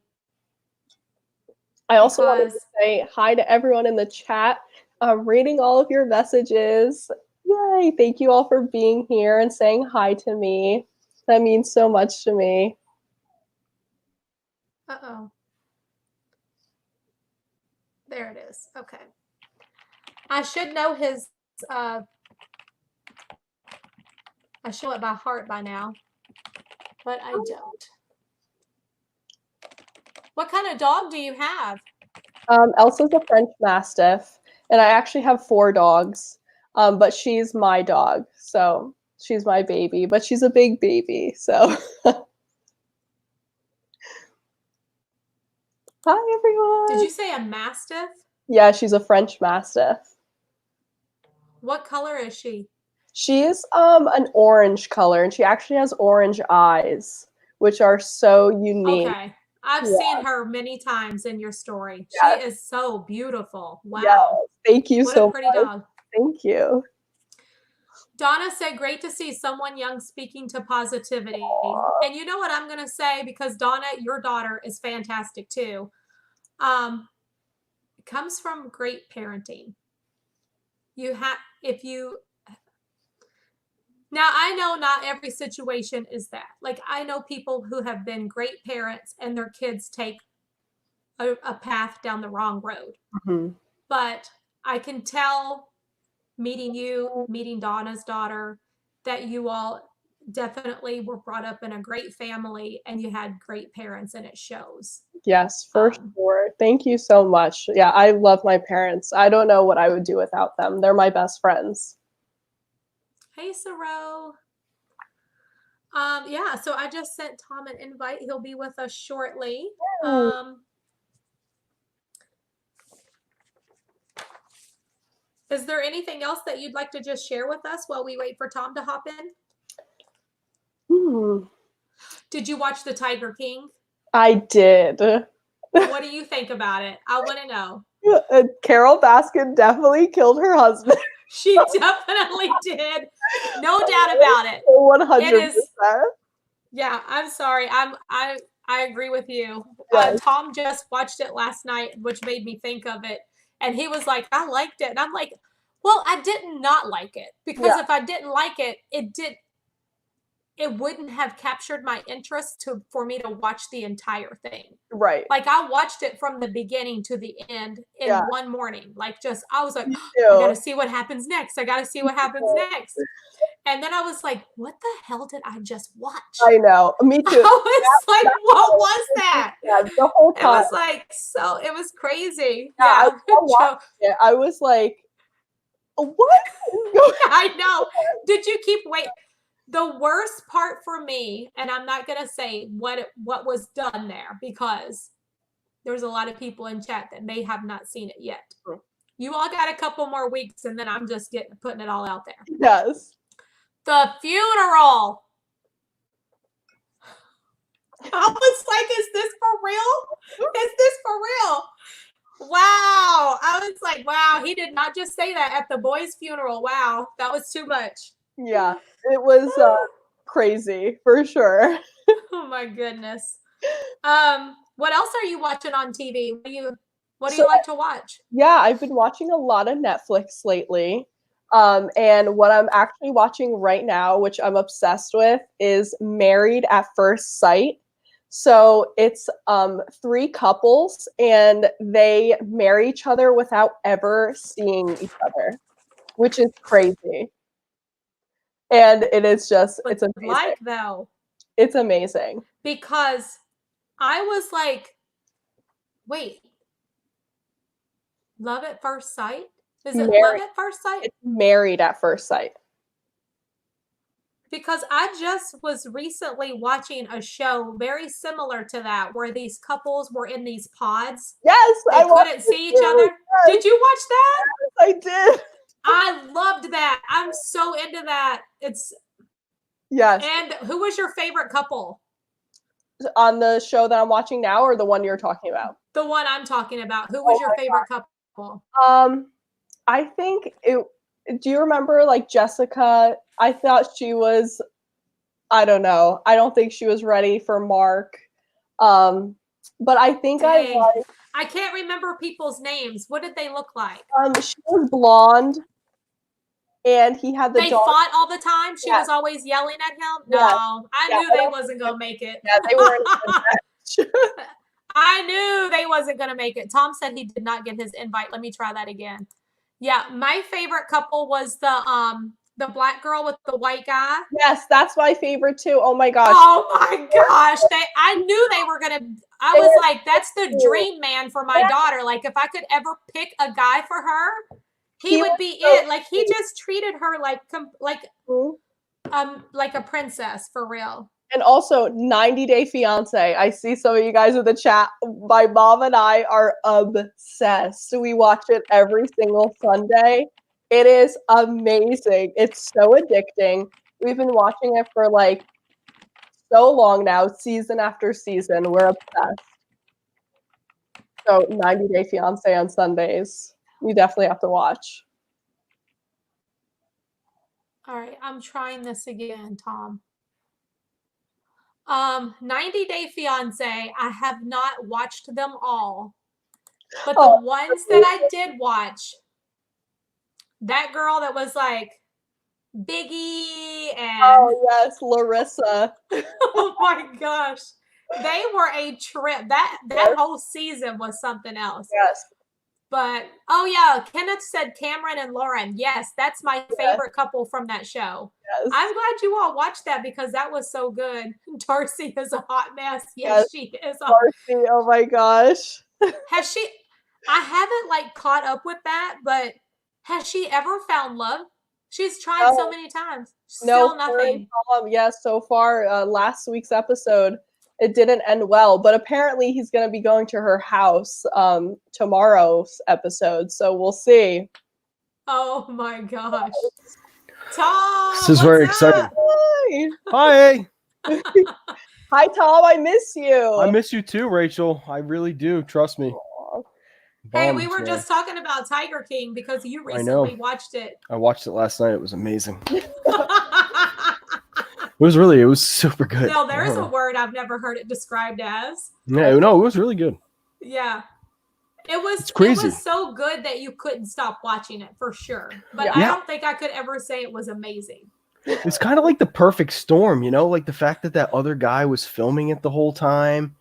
I also wanted to Because say hi to everyone in the chat. I'm reading all of your messages. Yay! Thank you all for being here and saying hi to me. That means so much to me. uh-oh. There it is. Okay. I should know his I show it by heart by now, but I don't. What kind of dog do you have? Elsa's a French Mastiff, and I actually have 4 dogs, but she's my dog, so she's my baby, but she's a big baby, so. Hi, everyone. Did you say a Mastiff? Yeah, she's a French Mastiff. What color is she? She's an orange color, and she actually has orange eyes, which are so unique. Okay. I've Yeah, seen her many times in your story. She yes, is so beautiful. yes. Wow. Thank you What a so pretty much. dog. Thank you. Donna said, great to see someone young speaking to positivity. Aw. And you know what I'm going to say? Because Donna, your daughter is fantastic too. It comes from great parenting. You have, if you, now I know not every situation is that. Like I know people who have been great parents and their kids take a path down the wrong road. Mhm. But I can tell meeting you, meeting Donna's daughter, that you all definitely were brought up in a great family and you had great parents and it shows. Yes, for sure. Thank you so much. Yeah, I love my parents. I don't know what I would do without them. They're my best friends. Hey, Saro. Yeah, so I just sent Tom an invite. He'll be with us shortly. Is there anything else that you'd like to just share with us while we wait for Tom to hop in? Did you watch The Tiger King? I did. What do you think about it? I want to know. Carol Baskin definitely killed her husband. She definitely did. No doubt about it. 100%. It is. Yeah, I'm sorry. I agree with you. Yes. Tom just watched it last night, which made me think of it. And he was like, I liked it. And I'm like, well, I didn't not like it. Because if I didn't like it, it wouldn't have captured my interest for me to watch the entire thing. Right. Like I watched it from the beginning to the end in one morning. Like I was like, I gotta see what happens next. I gotta see what happens next. And then I was like, what the hell did I just watch? I know. Me too. I was like, what was that? Yeah, the whole time. It was like, it was crazy. Yeah. I was like, what? I know. Did you keep waiting? The worst part for me, and I'm not going to say what was done there because there's a lot of people in chat that may have not seen it yet. You all got a couple more weeks and then I'm just putting it all out there. Yes. The funeral. I was like, is this for real? Is this for real? Wow. I was like, wow, he did not just say that at the boy's funeral. Wow. That was too much. Yeah, it was crazy for sure. Oh my goodness. What else are you watching on TV? What do you like to watch? Yeah, I've been watching a lot of Netflix lately. And what I'm actually watching right now, which I'm obsessed with, is Married at First Sight. So it's 3 couples and they marry each other without ever seeing each other, which is crazy. And it is just, it's amazing. Like though. It's amazing. Because I was like, wait, Love at First Sight? Is it Love at First Sight? It's Married at First Sight. Because I just was recently watching a show very similar to that, where these couples were in these pods. Yes, they couldn't see each other. Yes. Did you watch that? Yes, I did. I loved that. I'm so into that. Yes. And who was your favorite couple? On the show that I'm watching now, or the one you're talking about? The one I'm talking about. Who was your favorite couple? I think it. Do you remember like Jessica? I thought she was. I don't know. I don't think she was ready for Mark. But I think I can't remember people's names. What did they look like? She was blonde, and he had the. They fought all the time. She was always yelling at him. No, I knew they wasn't gonna make it. Yeah, they weren't. I knew they wasn't gonna make it. Tom said he did not get his invite. Let me try that again. Yeah, my favorite couple was the black girl with the white guy. Yes, that's my favorite too. Oh my gosh. Oh my gosh. I knew they were gonna. I was like, that's the dream man for my daughter. Like, if I could ever pick a guy for her, he would be it. Like, he just treated her like a princess for real. And also 90 Day Fiance. I see some of you guys in the chat. My mom and I are obsessed. We watch it every single Sunday. It is amazing. It's so addicting. We've been watching it for like so long now, season after season. We're obsessed. So 90 Day Fiance on Sundays. You definitely have to watch. All right, I'm trying this again, Tom. 90 Day Fiance, I have not watched them all. But the ones that I did watch, that girl that was like Biggie and oh yes, Larissa. Oh my gosh. They were a trip. That whole season was something else. Yes. But oh yeah, Kenneth said Cameron and Lauren. Yes, that's my favorite couple from that show. Yes. I'm glad you all watched that because that was so good. Darcy is a hot mess. Yes, she is. Darcy, oh my gosh. Has she? I haven't like caught up with that, but has she ever found love? She's tried so many times. Still nothing. Yes, so far, last week's episode, it didn't end well, but apparently he's going to be going to her house tomorrow's episode, so we'll see. Oh my gosh. Tom, this is very exciting. Hi. Hi, Tom. I miss you. I miss you too, Rachel. I really do. Trust me. Hey, we were just talking about Tiger King because you recently watched it. I watched it last night. It was amazing. It was super good. No, there is a word I've never heard it described as. Yeah, no, it was really good. Yeah. It's crazy. It was so good that you couldn't stop watching it for sure. But I don't think I could ever say it was amazing. It's kind of like the perfect storm, you know, like the fact that that other guy was filming it the whole time.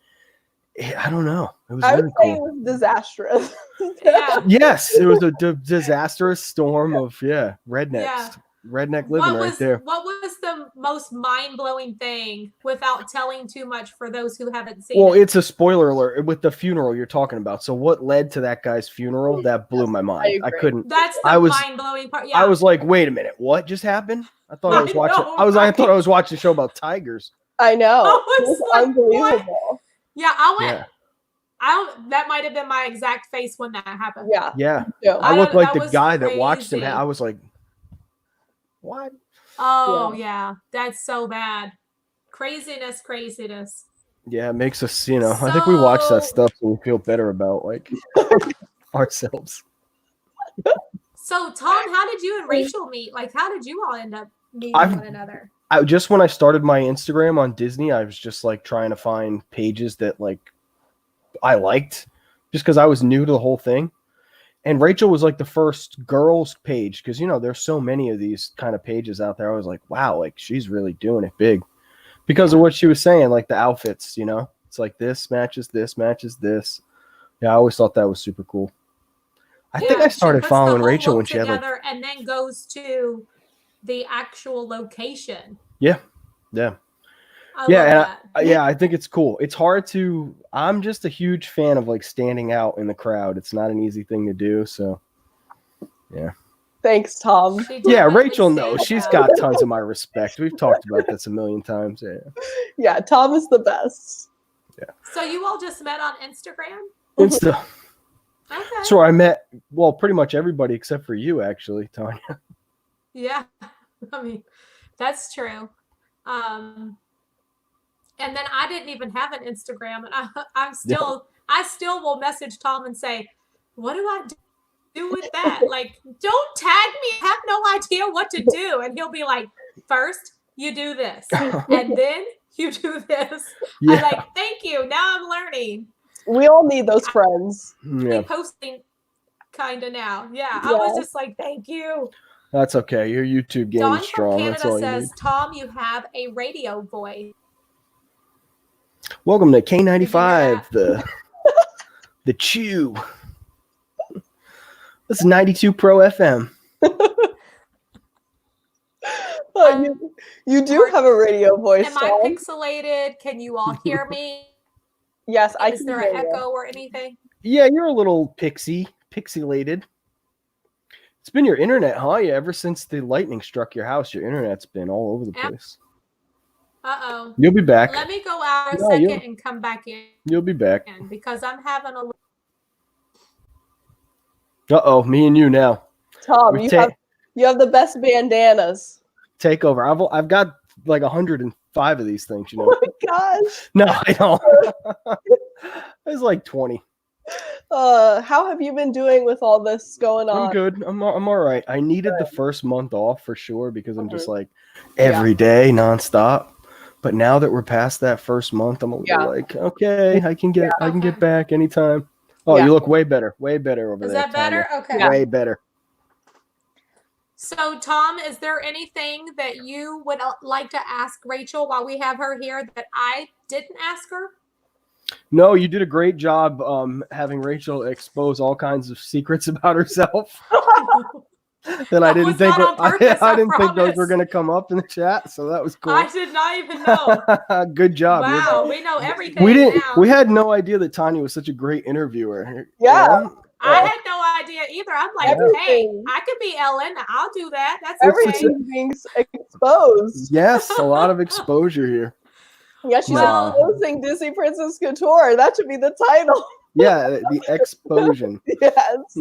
I don't know. It was I would really say it cool. was disastrous. Yeah. Yes, it was a disastrous storm of rednecks, Yeah. redneck living right there. What was the most mind-blowing thing, without telling too much for those who haven't seen Well, it? it's a spoiler alert with the funeral you're talking about. So what led to that guy's funeral? That blew my mind. I agree. couldn't. That's the mind-blowing part. Yeah. I was like, wait a minute, what just happened? I thought I was watching. know, I thought I was watching a show about tigers. I know. I It was was like, unbelievable. Yeah, I went. Yeah. That might have been my exact face when that happened. Yeah. Yeah. Yeah. I looked like that the was guy that watched him. crazy. I was like, what? Oh yeah, that's so bad. Craziness. Yeah, it makes us, you know, I think we watch that stuff so we feel better about like ourselves. So Tom, how did you and Rachel meet? Like, how did you all end up meeting one another? Just when I started my Instagram on Disney, I was just like trying to find pages that like I liked, just because I was new to the whole thing. And Rachel was like the first girls page, because you know there's so many of these kind of pages out there. I was like, wow, like she's really doing it big, because of what she was saying, like the outfits. You know, it's like this matches this. Yeah, I always thought that was super cool. I think I started following Rachel when she had like, and then goes to the actual location. Yeah. I think it's cool. It's hard to. I'm just a huge fan of like standing out in the crowd. It's not an easy thing to do. So, yeah. Thanks, Tom. Yeah, Rachel knows. She's got tons of my respect. We've talked about this a million times. Yeah. Yeah, Tom is the best. Yeah. So you all just met on Instagram? Insta. Okay. So I met, well, pretty much everybody except for you, actually, Tanya. Yeah, I mean, that's true. And then I didn't even have an Instagram, and I still will message Tom and say, what do I do with that? Like, don't tag me. I have no idea what to do. And he'll be like, first you do this, and then you do this. Yeah. I'm like, thank you. Now I'm learning. We all need those friends. Yeah. Posting kind of now. Yeah, I was just like, thank you. That's okay. Your YouTube game Dawn is strong. from That's Canada all you says, need. Tom, you have a radio voice. Welcome to K95, the Chew. This is 92 Pro FM. You do have a radio voice. Am I pixelated? Can you all hear me? Yes, I can. Is there an echo or anything? Yeah, you're a little pixelated. It's been your internet, huh? Yeah, ever since the lightning struck your house, your internet's been all over the place. Uh-oh. You'll be back. Let me go out a second and come back in. You'll be back. Because I'm having a... Uh-oh, me and you now. Tom, you have the best bandanas. Take over. I've got like 105 of these things, you know. Oh my gosh. No, I don't. It's like 20. How have you been doing with all this going on? I'm good. I'm all right. I needed the first month off for sure, because I'm just like every day nonstop. But now that we're past that first month, I'm a little like, okay, I can get back anytime. Oh, you look way better over there. Is that better? Okay. Way better. So, Tom, is there anything that you would like to ask Rachel while we have her here that I didn't ask her? No, you did a great job having Rachel expose all kinds of secrets about herself. That I didn't think I didn't think those were going to come up in the chat, so that was cool. I did not even know. Good job. Wow, we know everything. We had no idea that Tanya was such a great interviewer. Yeah. You know? I had no idea either. I'm like, hey, I could be Ellen. I'll do that. That's everything's being exposed. Yes, a lot of exposure here. Yeah, she's exposing Disney Princess Couture. That should be the title. Yeah, the explosion. Yes.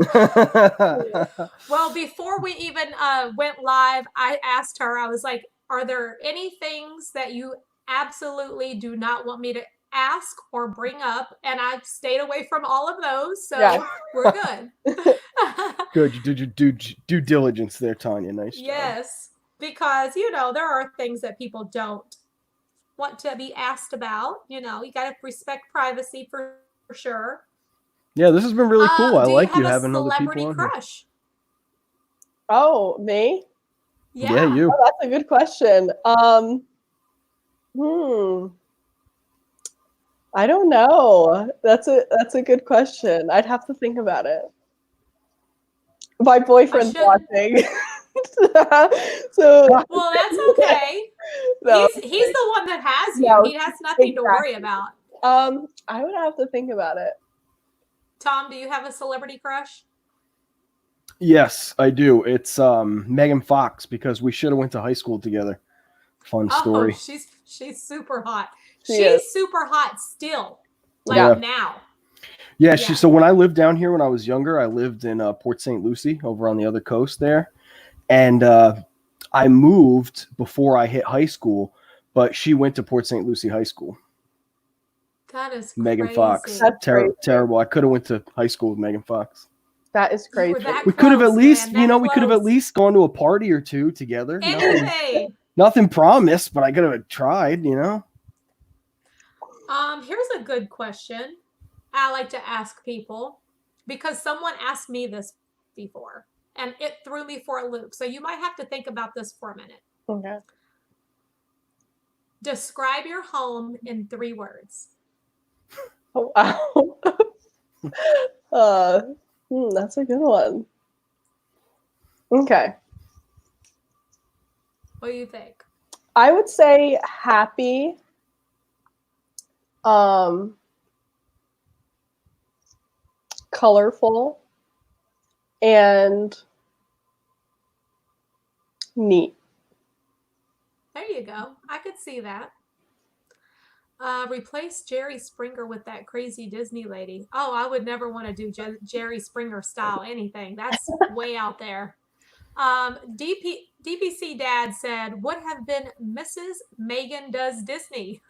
Well, before we even went live, I asked her, I was like, are there any things that you absolutely do not want me to ask or bring up? And I've stayed away from all of those, so we're good. Good. You did your due diligence there, Tanya. Nice job. Yes, because, you know, there are things that people don't want to be asked about. You know, you got to respect privacy for sure. Yeah, this has been really cool. I like you having other people on celebrity crush? Oh, me? Yeah, you. Oh, that's a good question. I don't know. That's a good question. I'd have to think about it. My boyfriend's watching. So well, that's okay. no. He's the one that has you. No, He has nothing to worry exactly. about. I would have to think about it. Tom, do you have a celebrity crush? Yes, I do. It's Megan Fox, because we should have went to high school together. Fun story. Oh, she's super hot. She She's is. super hot still. Like Yeah. now. Yeah, so when I lived down here when I was younger, I lived in Port St. Lucie over on the other coast there. And I moved before I hit high school, but she went to Port St. Lucie High School. That is Megan crazy. Fox. Terrible. I could have went to high school with Megan Fox. That is crazy. We could have at least, we could have at least gone to a party or two together. Anything. Nothing promised, but I could have tried, Here's a good question I like to ask people, because someone asked me this before and it threw me for a loop. So you might have to think about this for a minute. Okay. Describe your home in 3 words. Oh, wow. That's a good one. Okay. What do you think? I would say happy. Colorful and neat. There you go. I could see that. Replace Jerry Springer with that crazy Disney lady. Oh, I would never want to do Jerry Springer style anything. That's way out there. DPC Dad said, would have been Mrs. Megan Does Disney.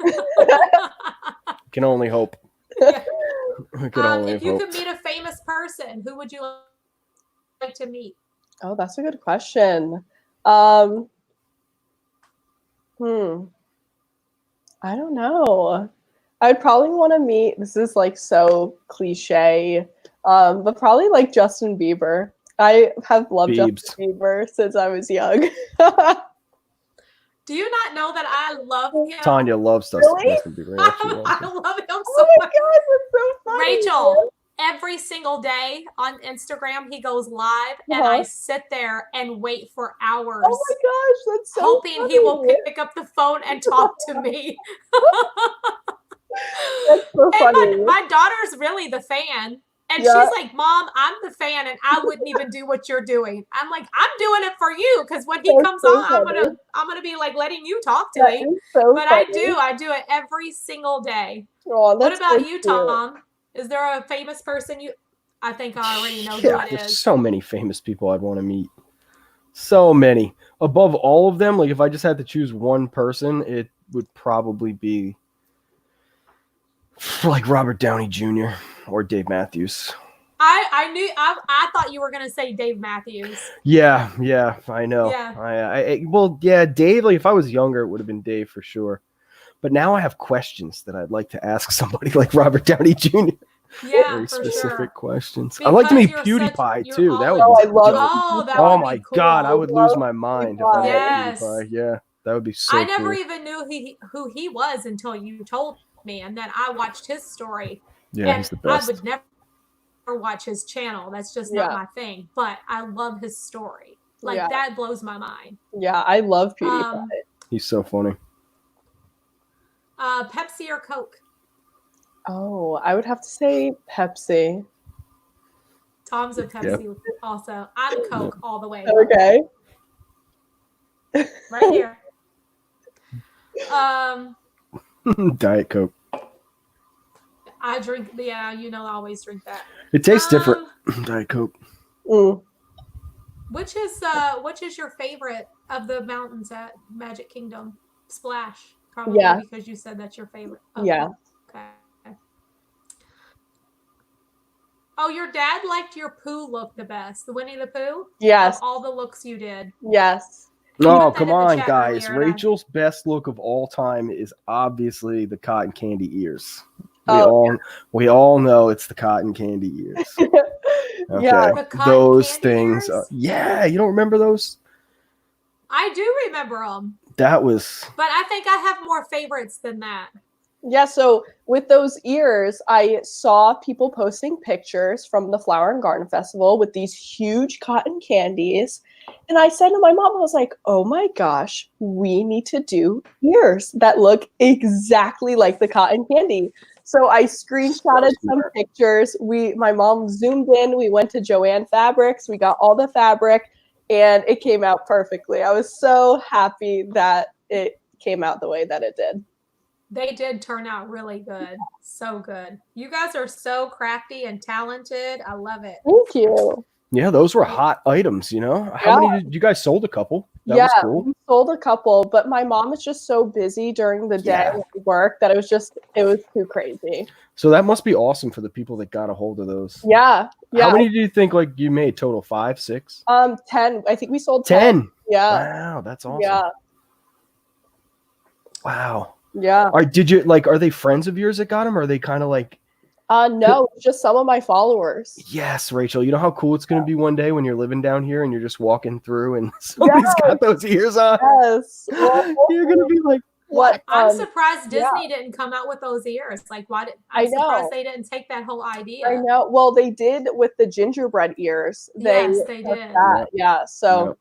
Can only hope. Yeah. If you could meet a famous person, who would you like to meet? Oh, that's a good question. I don't know. I'd probably want to meet, this is like so cliche, but probably like Justin Bieber. I have loved Justin Bieber since I was young. Do you not know that I love him? Tanya loves Justin Bieber. I love him so much. God, that's so funny. Rachel, every single day on Instagram, he goes live, and I sit there and wait for hours. Oh my gosh, that's so hoping funny. He will pick up the phone and talk to me. That's so funny. My daughter's really the fan. And she's like, Mom, I'm the fan, and I wouldn't even do what you're doing. I'm like, I'm doing it for you, because when he comes on, I'm gonna be like letting you talk to me. But I do it every single day. Oh, what about you, Tom? Is there a famous person you? I think I already know who it is. There's so many famous people I'd want to meet. So many. Above all of them, like if I just had to choose one person, it would probably be like Robert Downey Jr. or Dave Matthews. I thought you were gonna say Dave Matthews. Yeah, I know. Yeah. Dave, like if I was younger, it would have been Dave for sure. But now I have questions that I'd like to ask somebody like Robert Downey Jr. Yeah, very specific questions. Because I'd like to meet PewDiePie too. That would oh my cool. God, I would lose my mind if I met PewDiePie. Yeah, that would be so I never cool. even knew who he was until you told me, and then I watched his story. Yeah, and he's the best. I would never watch his channel. That's just not my thing. But I love his story. Like that blows my mind. Yeah, I love PewDiePie. He's so funny. Pepsi or Coke? Oh, I would have to say Pepsi. Tom's a Pepsi also. I'm Coke all the way. Okay. Right here. Diet Coke. I drink, I always drink that. It tastes different. Diet Coke. Which is your favorite of the mountains at Magic Kingdom? Splash, probably because you said that's your favorite. Okay. Yeah. Okay. Oh, your dad liked your Pooh look the best. The Winnie the Pooh? Yes. Of all the looks you did. Yes. Oh, come on, guys. Rachel's best look of all time is obviously the cotton candy ears. We all know it's the cotton candy ears. Okay. Yeah. Those things. You don't remember those? I do remember them. That was. But I think I have more favorites than that. Yeah, so with those ears, I saw people posting pictures from the Flower and Garden Festival with these huge cotton candies. And I said to my mom, I was like, oh my gosh, we need to do ears that look exactly like the cotton candy. So I screenshotted some pictures. My mom zoomed in. We went to Joann Fabrics. We got all the fabric, and it came out perfectly. I was so happy that it came out the way that it did. They did turn out really good. So good. You guys are so crafty and talented. I love it. Thank you. Yeah, those were hot items, you know? How many did you guys sold? A couple? That was cool. We sold a couple, but my mom was just so busy during the day at work that it was too crazy. So that must be awesome for the people that got a hold of those. Yeah. How many do you think like you made total? 5, 6? 10. I think we sold 10. Yeah. Wow, that's awesome. Yeah. Wow. Yeah. Are they friends of yours that got them? Or are they kind of like? No, just some of my followers. Yes, Rachel. You know how cool it's going to be one day when you're living down here and you're just walking through and somebody's got those ears on. Yes. Well, you're going to be like, what? I'm surprised Disney didn't come out with those ears. Like, I'm surprised they didn't take that whole idea. I know. Well, they did with the gingerbread ears. Yes, they did. That. Yeah. So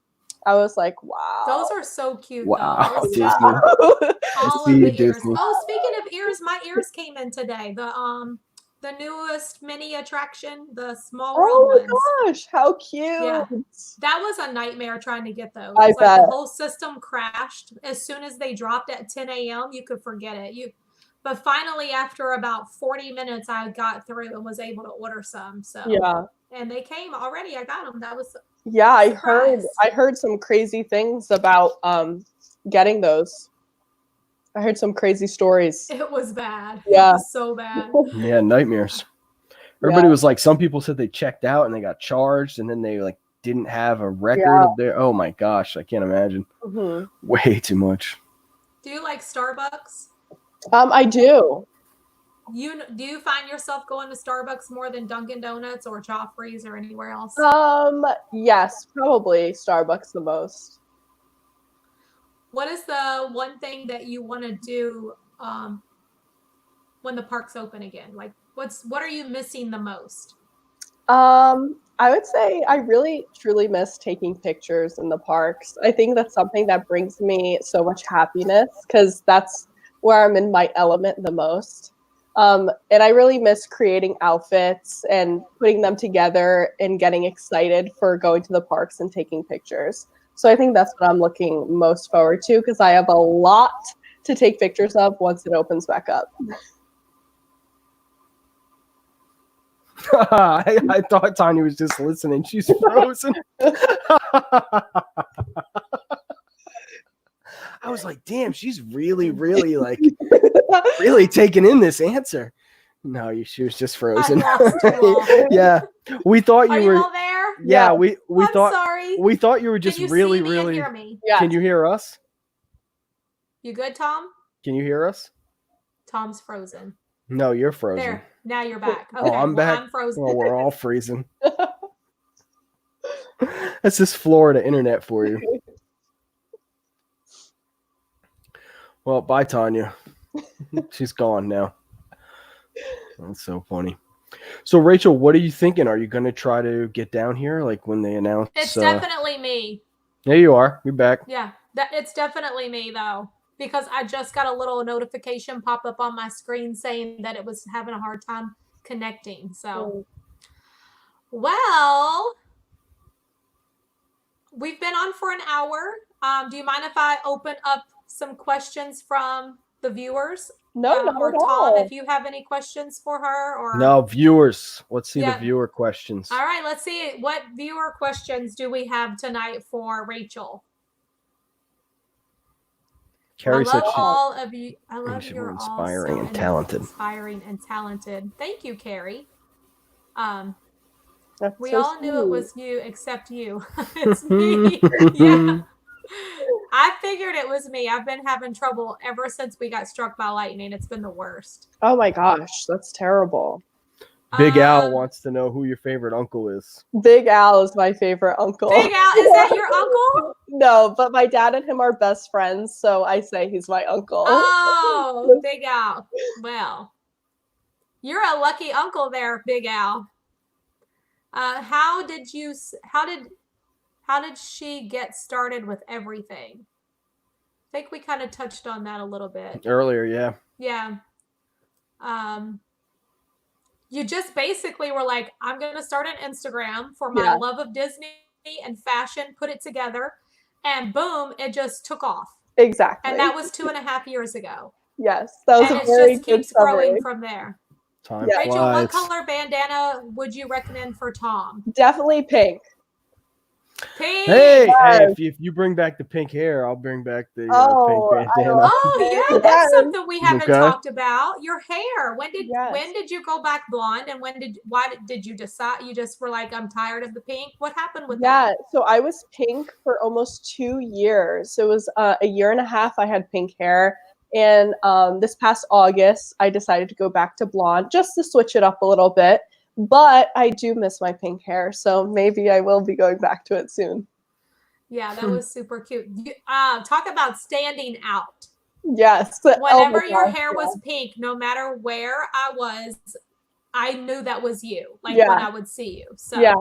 I was like, wow. Those are so cute. Wow, though. Disney. All of the ears. Disney. Oh, speaking of ears, my ears came in today. The newest mini attraction, the small world ones. Oh my gosh, how cute. Yeah. That was a nightmare trying to get those. I Like bet. the whole system crashed. As soon as they dropped at 10 a.m., you could forget it. But finally, after about 40 minutes, I got through and was able to order some. So and they came already. I got them. That was I heard some crazy things about getting those. I heard some crazy stories. It was bad. Yeah. It was so bad. Yeah, nightmares. Everybody was like, some people said they checked out and they got charged and then they like didn't have a record of their. Oh my gosh, I can't imagine. Mm-hmm. Way too much. Do you like Starbucks? I do. Do you find yourself going to Starbucks more than Dunkin' Donuts or Joffrey's or anywhere else? Yes, probably Starbucks the most. What is the one thing that you want to do when the park's open again? Like, what are you missing the most? I would say I really truly miss taking pictures in the parks. I think that's something that brings me so much happiness because that's where I'm in my element the most. And I really miss creating outfits and putting them together and getting excited for going to the parks and taking pictures. So I think that's what I'm looking most forward to because I have a lot to take pictures of once it opens back up. I thought Tanya was just listening. She's frozen. I was like, damn, she's really like really taking in this answer. No, she was just frozen. Yeah. We thought you were all there? Yeah, we I'm thought sorry. we thought you were just really and hear me? Yeah. Can you hear us? You good, Tom? Can you hear us? Tom's frozen. No, you're frozen. There. Now you're back. Okay, I'm back. I'm frozen. Well, we're all freezing. That's just Florida internet for you. Well, bye, Tanya. She's gone now. That's so funny. So, Rachel, what are you thinking? Are you going to try to get down here, like when they announce? It's definitely me. There you are. You're back. Yeah, it's definitely me though, because I just got a little notification pop up on my screen saying that it was having a hard time connecting. So, well, we've been on for an hour. Do you mind if I open up some questions from the viewers? No, not or at Tom, all. if you have any questions for her, or no, viewers. Let's see the viewer questions. All right, let's see what viewer questions do we have tonight for Rachel. Carrie I love all of you. I love you're you're inspiring all so and talented. Inspiring and talented. Thank you, Carrie. That's we so all sweet. knew it was you, except you. It's me. Yeah. I figured it was me. I've been having trouble ever since we got struck by lightning. It's been the worst. Oh my gosh, that's terrible. Big Al wants to know who your favorite uncle is. Big Al is my favorite uncle. Big Al, is that your uncle? No, but my dad and him are best friends, so I say he's my uncle. Oh, Big Al. Well, you're a lucky uncle there, Big Al. How did she get started with everything? I think we kind of touched on that a little bit earlier. Yeah. Yeah. You just basically were like, I'm going to start an Instagram for my love of Disney and fashion, put it together, and boom, it just took off. Exactly. And that was 2.5 years ago. Yes, that was and a very just good keeps summary. growing from there. Time Rachel, flies. what color bandana would you recommend for Tom? Definitely pink. Pink. Hey, if you bring back the pink hair, I'll bring back the pink bandana. Oh yeah, that's something we haven't talked about. Your hair. When did you go back blonde, and why did you decide? You just were like, I'm tired of the pink. What happened with that? Yeah, so I was pink for almost 2 years. So it was a year and a half I had pink hair. And this past August, I decided to go back to blonde just to switch it up a little bit. But I do miss my pink hair, so maybe I will be going back to it soon. Yeah, that was super cute. Talk about standing out. Yes. Whenever your hair was pink, no matter where I was, I knew that was you, like when I would see you. So yeah.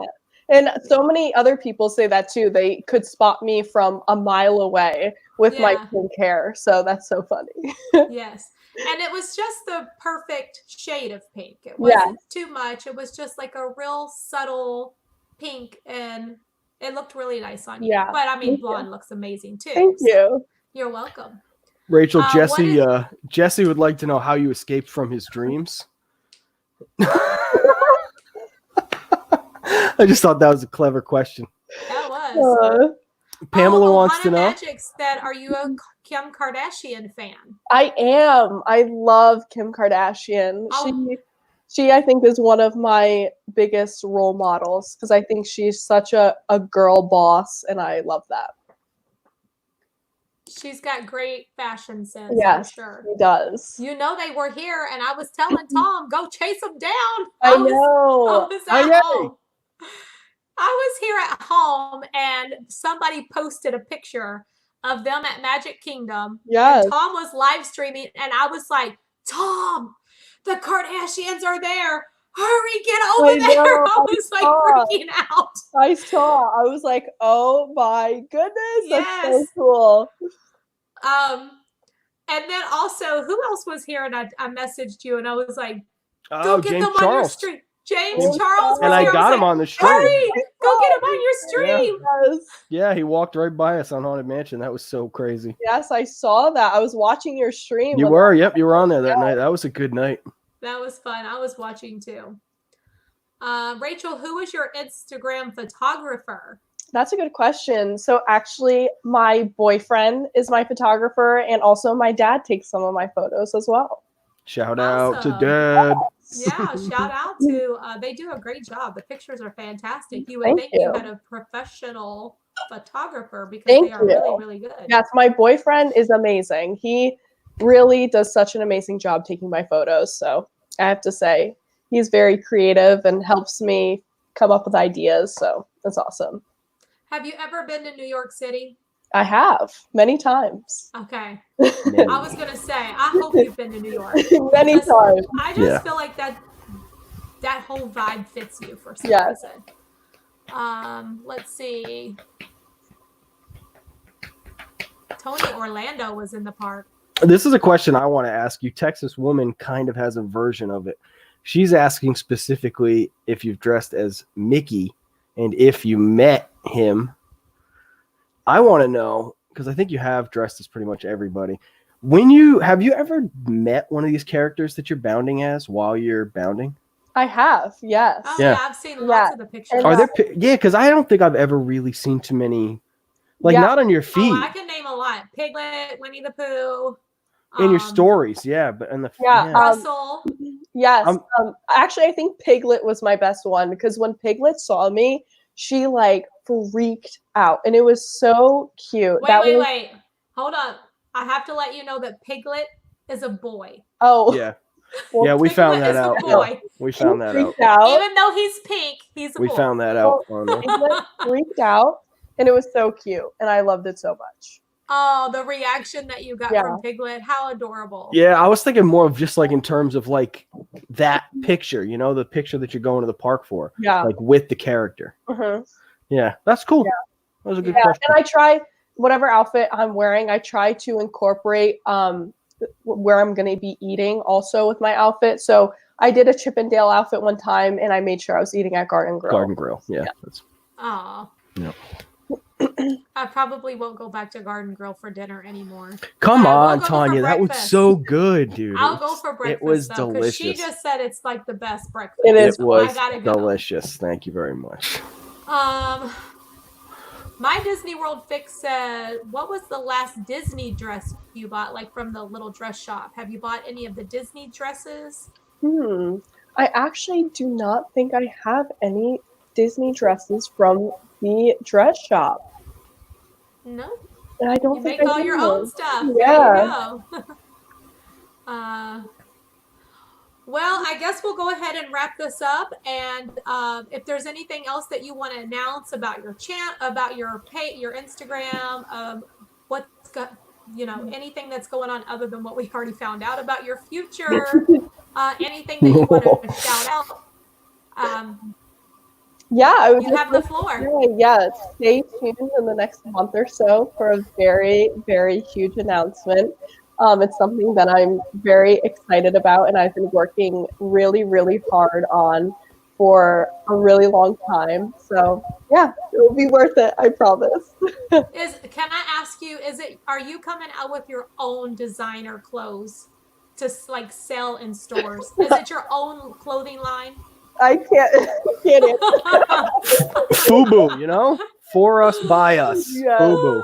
And so many other people say that too. They could spot me from a mile away with my pink hair. So that's so funny. Yes. And it was just the perfect shade of pink. It wasn't too much. It was just like a real subtle pink, and it looked really nice on you. Yeah. But I mean, blonde looks amazing too. Thank you. You're welcome. Rachel, Jesse would like to know how you escaped from his dreams. I just thought that was a clever question. That was. Pamela wants to know. Magics, are you a Kim Kardashian fan? I am. I love Kim Kardashian. She I think is one of my biggest role models because I think she's such a girl boss, and I love that. She's got great fashion sense. Yes, for sure. She does. You know, they were here, and I was telling Tom, go chase them down. I know. I was here at home, and somebody posted a picture of them at Magic Kingdom. Yes. And Tom was live streaming, and I was like, Tom, the Kardashians are there. Hurry, get over there. I was like freaking out. I saw. I was like, oh my goodness. That's so cool. And then also, who else was here? And I messaged you, and I was like, go get them on your stream. James Charles was and here. I got him on the stream. Hurry, go get him on your stream. Yeah, he walked right by us on Haunted Mansion. That was so crazy. Yes, I saw that. I was watching your stream. You were, you were on there that night. That was a good night. That was fun. I was watching too. Rachel, who is your Instagram photographer? That's a good question. So actually, my boyfriend is my photographer, and also my dad takes some of my photos as well. Shout out to Dad. Yeah, shout out to, they do a great job. The pictures are fantastic. You would think you had a professional photographer because they are really, really good. Yes, my boyfriend is amazing. He really does such an amazing job taking my photos. So I have to say, he's very creative and helps me come up with ideas. So that's awesome. Have you ever been to New York City? I have, many times. Okay. I was going to say, I hope you've been to New York. Many times. I just feel like that whole vibe fits you for some reason. Let's see. Tony Orlando was in the park. This is a question I want to ask you. Texas Woman kind of has a version of it. She's asking specifically if you've dressed as Mickey and if you met him. I want to know, because I think you have dressed as pretty much everybody. Have you ever met one of these characters that you're bounding as while you're bounding? I have, yes. Oh, yeah, I've seen lots of the pictures. Are there? Yeah, because I don't think I've ever really seen too many, not on your feed. Oh, I can name a lot. Piglet, Winnie the Pooh. In your stories, but in the Russell. Yes. Actually, I think Piglet was my best one because when Piglet saw me, she freaked out, and it was so cute. Wait. Hold up. I have to let you know that Piglet is a boy. Oh. Yeah. Well, Yeah, we found Piglet that is out. a boy. Yeah, we found that out. freaked out. Even though he's pink, he's a We boy. found that out. On the... Piglet freaked out, and it was so cute, and I loved it so much. Oh, the reaction that you got from Piglet, how adorable. Yeah, I was thinking more of just like in terms of like that picture, you know, the picture that you're going to the park for. Yeah. Like with the character. Uh-huh. Yeah, that's cool. Yeah. That was a good question. And I try, whatever outfit I'm wearing, I try to incorporate where I'm going to be eating also with my outfit. So I did a Chip and Dale outfit one time, and I made sure I was eating at Garden Grill. Garden Grill, yeah. Aw. Yeah. I probably won't go back to Garden Grill for dinner anymore. Come on, Tanya. That was so good, dude. I'll go for breakfast. It was though, delicious. She just said it's like the best breakfast. It is. It was I gotta go. delicious. Thank you very much. My Disney World fix said, what was the last Disney dress you bought, like from the little dress shop? Have you bought any of the Disney dresses? I actually do not think I have any Disney dresses from the dress shop. No. And I don't you think make I all do. your own stuff. Yeah. There you go. Well, I guess we'll go ahead and wrap this up. And if there's anything else that you want to announce about your about your Instagram, what's got, anything that's going on other than what we already found out about your future, anything that you want to shout out. You have the floor. Yeah, stay tuned in the next month or so for a very, very huge announcement. It's something that I'm very excited about, and I've been working really, really hard on for a really long time. So yeah, it will be worth it, I promise. Can I ask you, are you coming out with your own designer clothes to like sell in stores? Is it your own clothing line? I can't FUBU, for us, by us. Yeah. FUBU.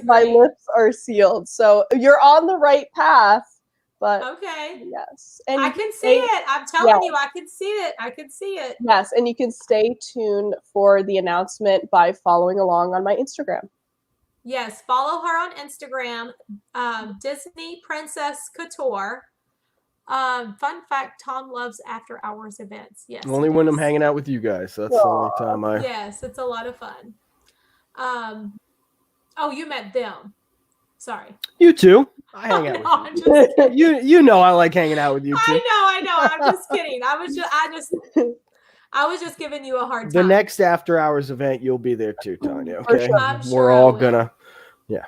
My lips are sealed, so you're on the right path. But okay, yes, and I can see it. I'm telling you, I can see it. I can see it. Yes, and you can stay tuned for the announcement by following along on my Instagram. Yes, follow her on Instagram, Disney Princess Couture. Fun fact: Tom loves after hours events. Yes, only when I'm hanging out with you guys. That's the only time I. Yes, it's a lot of fun. Oh, you meant them. Sorry. You too. I hang out with you. I'm just kidding. You know I like hanging out with you too. I know. I'm just kidding. I was just giving you a hard time. The next after hours event, you'll be there too, Tanya. Okay, sure. I'm sure we're all gonna. Yeah.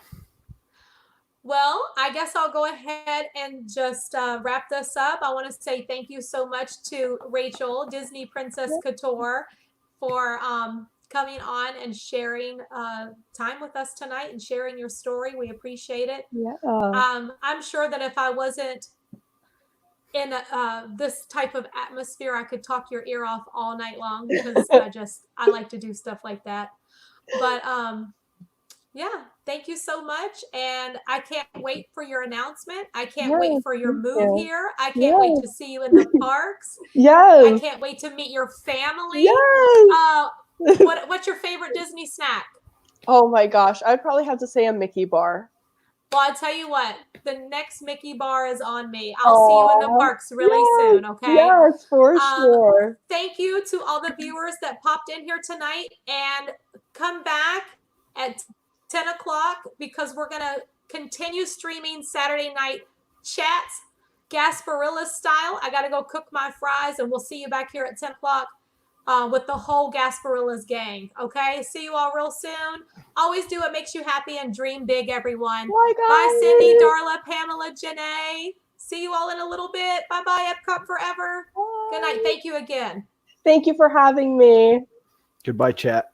Well, I guess I'll go ahead and just wrap this up. I want to say thank you so much to Rachel, Disney Princess Couture, for coming on and sharing time with us tonight and sharing your story. We appreciate it. Yeah. I'm sure that if I wasn't in this type of atmosphere, I could talk your ear off all night long because I like to do stuff like that. But yeah, thank you so much. And I can't wait for your announcement. I can't wait for your move here. I can't wait to see you in the parks. Yes. I can't wait to meet your family. Yes. What's your favorite Disney snack? Oh my gosh, I'd probably have to say a Mickey bar. Well, I'll tell you what, the next Mickey bar is on me. I'll see you in the parks really soon, okay? Yes, for sure. Thank you to all the viewers that popped in here tonight, and come back at 10 o'clock because we're going to continue streaming Saturday night chats, Gasparilla style. I got to go cook my fries, and we'll see you back here at 10 o'clock. With the whole Gasparillas gang. Okay, see you all real soon. Always do what makes you happy and dream big, everyone. Bye, Cindy, Darla, Pamela, Janae. See you all in a little bit. Bye-bye, Epcot forever. Bye. Good night. Thank you again. Thank you for having me. Goodbye, chat.